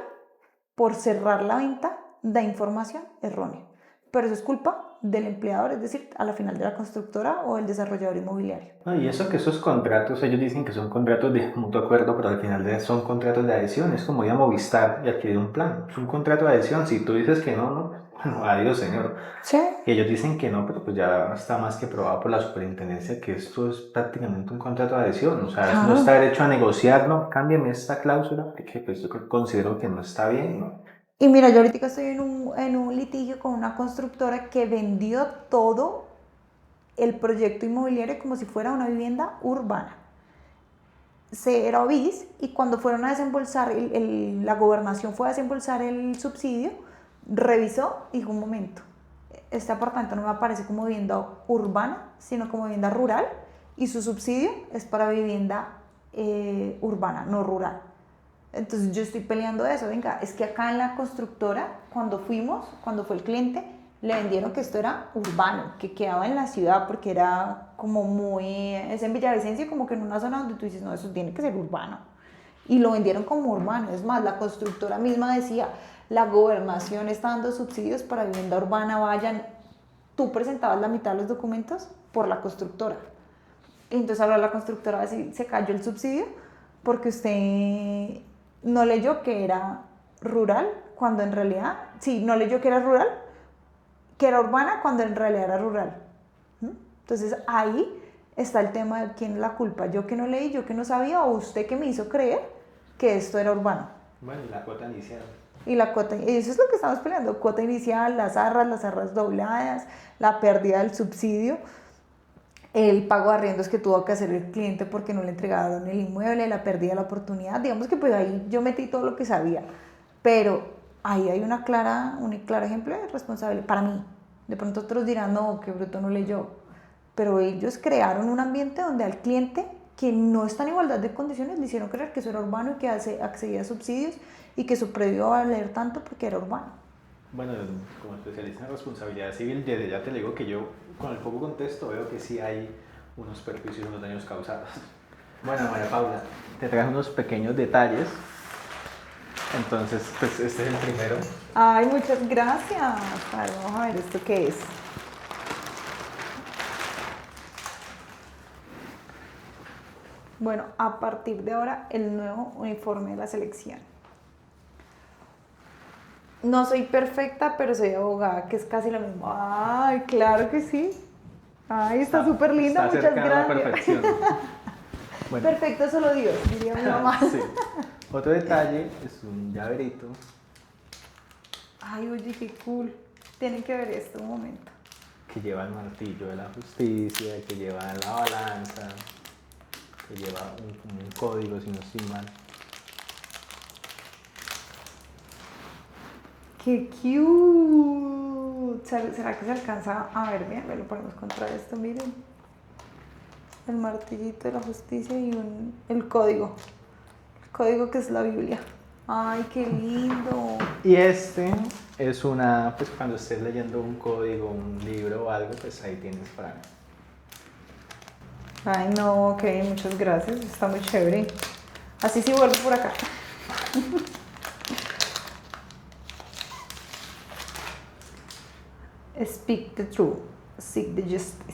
por cerrar la venta, da información errónea. Pero eso es culpa del empleador, es decir, a la final de la constructora o el desarrollador inmobiliario. No, y eso que esos contratos, ellos dicen que son contratos de mutuo acuerdo, pero al final son contratos de adhesión, es como ir a Movistar y adquirir un plan, es un contrato de adhesión, si tú dices que no, no, no, adiós señor. Sí. Y ellos dicen que no, pero pues ya está más que probado por la superintendencia que esto es prácticamente un contrato de adhesión, o sea, eso no está Claro. derecho a negociarlo, cámbiame esta cláusula, porque pues yo considero que no está bien, ¿no? Y mira, yo ahorita estoy en un litigio con una constructora que vendió todo el proyecto inmobiliario como si fuera una vivienda urbana. Era BIS y cuando fueron a desembolsar, la gobernación fue a desembolsar el subsidio, revisó y dijo, un momento, este apartamento no me aparece como vivienda urbana, sino como vivienda rural y su subsidio es para vivienda urbana, no rural. Entonces yo estoy peleando eso, venga, es que acá en la constructora, cuando fuimos, cuando fue el cliente, le vendieron que esto era urbano, que quedaba en la ciudad porque era como muy, es en Villavicencio, como que en una zona donde tú dices, no, eso tiene que ser urbano. Y lo vendieron como urbano, es más, la constructora misma decía, la gobernación está dando subsidios para vivienda urbana, vayan, tú presentabas la mitad de los documentos por la constructora. Y entonces ahora la constructora va a decir, se cayó el subsidio porque usted no leyó que era rural, cuando en realidad, sí, no leyó que era rural, que era urbana, cuando en realidad era rural. ¿Mm? Entonces ahí está el tema de quién es la culpa, yo que no leí, yo que no sabía, o usted que me hizo creer que esto era urbano. Bueno, y la cuota inicial. Y la cuota, eso es lo que estamos peleando, cuota inicial, las arras dobladas, la pérdida del subsidio, el pago de arriendos que tuvo que hacer el cliente porque no le entregaron el inmueble, la pérdida de la oportunidad. Digamos que pues ahí yo metí todo lo que sabía, pero ahí hay un claro ejemplo de responsabilidad para mí. De pronto otros dirán, no, qué bruto no leyó, pero ellos crearon un ambiente donde al cliente que no está en igualdad de condiciones le hicieron creer que eso era urbano y que accedía a subsidios y que su predio iba a valer tanto porque era urbano. Bueno, como especialista en responsabilidad civil, desde ya te digo que yo, con el poco contexto, veo que sí hay unos perjuicios, unos daños causados. Bueno, María Paula, te traje unos pequeños detalles. Entonces, pues este es el primero. Ay, muchas gracias. A ver, vamos a ver esto qué es. Bueno, a partir de ahora, el nuevo uniforme de la selección. No soy perfecta, pero soy abogada, que es casi lo mismo. Ay, claro que sí. Ay, está súper linda, está muchas cercano a la gracias. perfección. Bueno, Perfecto, solo Dios, diría mi mamá. sí. Otro detalle es un llaverito Ay, oye, qué cool. Tienen que ver esto un momento. que lleva el martillo de la justicia, que lleva la balanza, que lleva un código, si no estoy mal. ¡Qué cute! ¿Será que se alcanza a ver bien? Lo ponemos contra esto, miren. El martillito de la justicia y el código. El código que es la Biblia. ¡Ay, qué lindo! Y este es una, pues cuando estés leyendo un código, un libro o algo, pues ahí tienes para... Ay, no, ok, muchas gracias. Está muy chévere. Así sí vuelvo por acá. Speak the truth, seek the justice.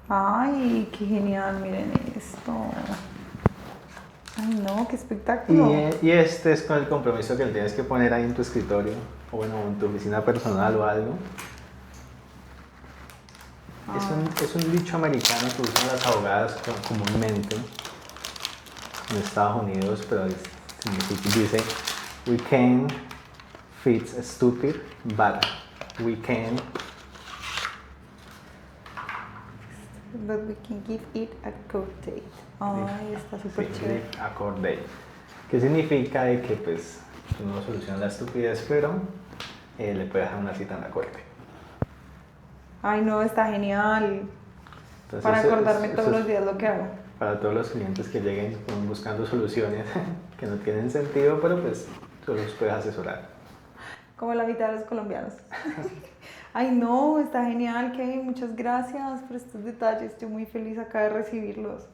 Ay, qué genial, miren esto. Ay, no, qué espectáculo. Y este es con el compromiso que le tienes que poner ahí en tu escritorio, o bueno, en tu oficina personal o algo. Es un dicho americano que usan las abogadas comúnmente en Estados Unidos, pero dice, we can fix a stupid, but we can... But we can give it a court date. Ay, está súper chévere. A court date. ¿Qué significa? De que pues tú no solucionas la estupidez, pero le puedes dar una cita en la corte. Ay, no, está genial. Entonces, Para acordarme todos los días lo que hago. Para todos los clientes que lleguen buscando soluciones que no tienen sentido, pero pues tú los puedes asesorar. Como la mitad de los colombianos. Ay, no, está genial, Kevin. Muchas gracias por estos detalles. Estoy muy feliz acá de recibirlos.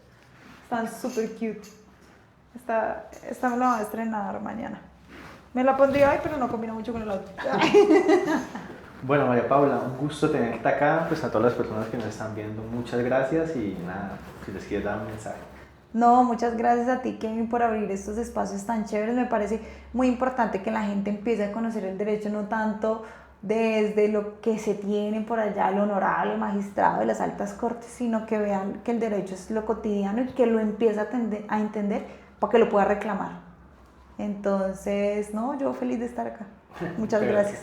Están súper cute. Esta me la voy a estrenar mañana. Me la pondría hoy, pero no combina mucho con el otro. Bueno, María Paula, un gusto tenerte acá. Pues a todas las personas que nos están viendo, muchas gracias y nada, si les quieres dar un mensaje. No, muchas gracias a ti, Kevin, por abrir estos espacios tan chéveres. Me parece muy importante que la gente empiece a conocer el derecho, no tanto desde lo que se tiene por allá, el honorable, el magistrado de las altas cortes, sino que vean que el derecho es lo cotidiano y que lo empiece a entender para que lo pueda reclamar. Entonces, no, yo feliz de estar acá. Muchas gracias.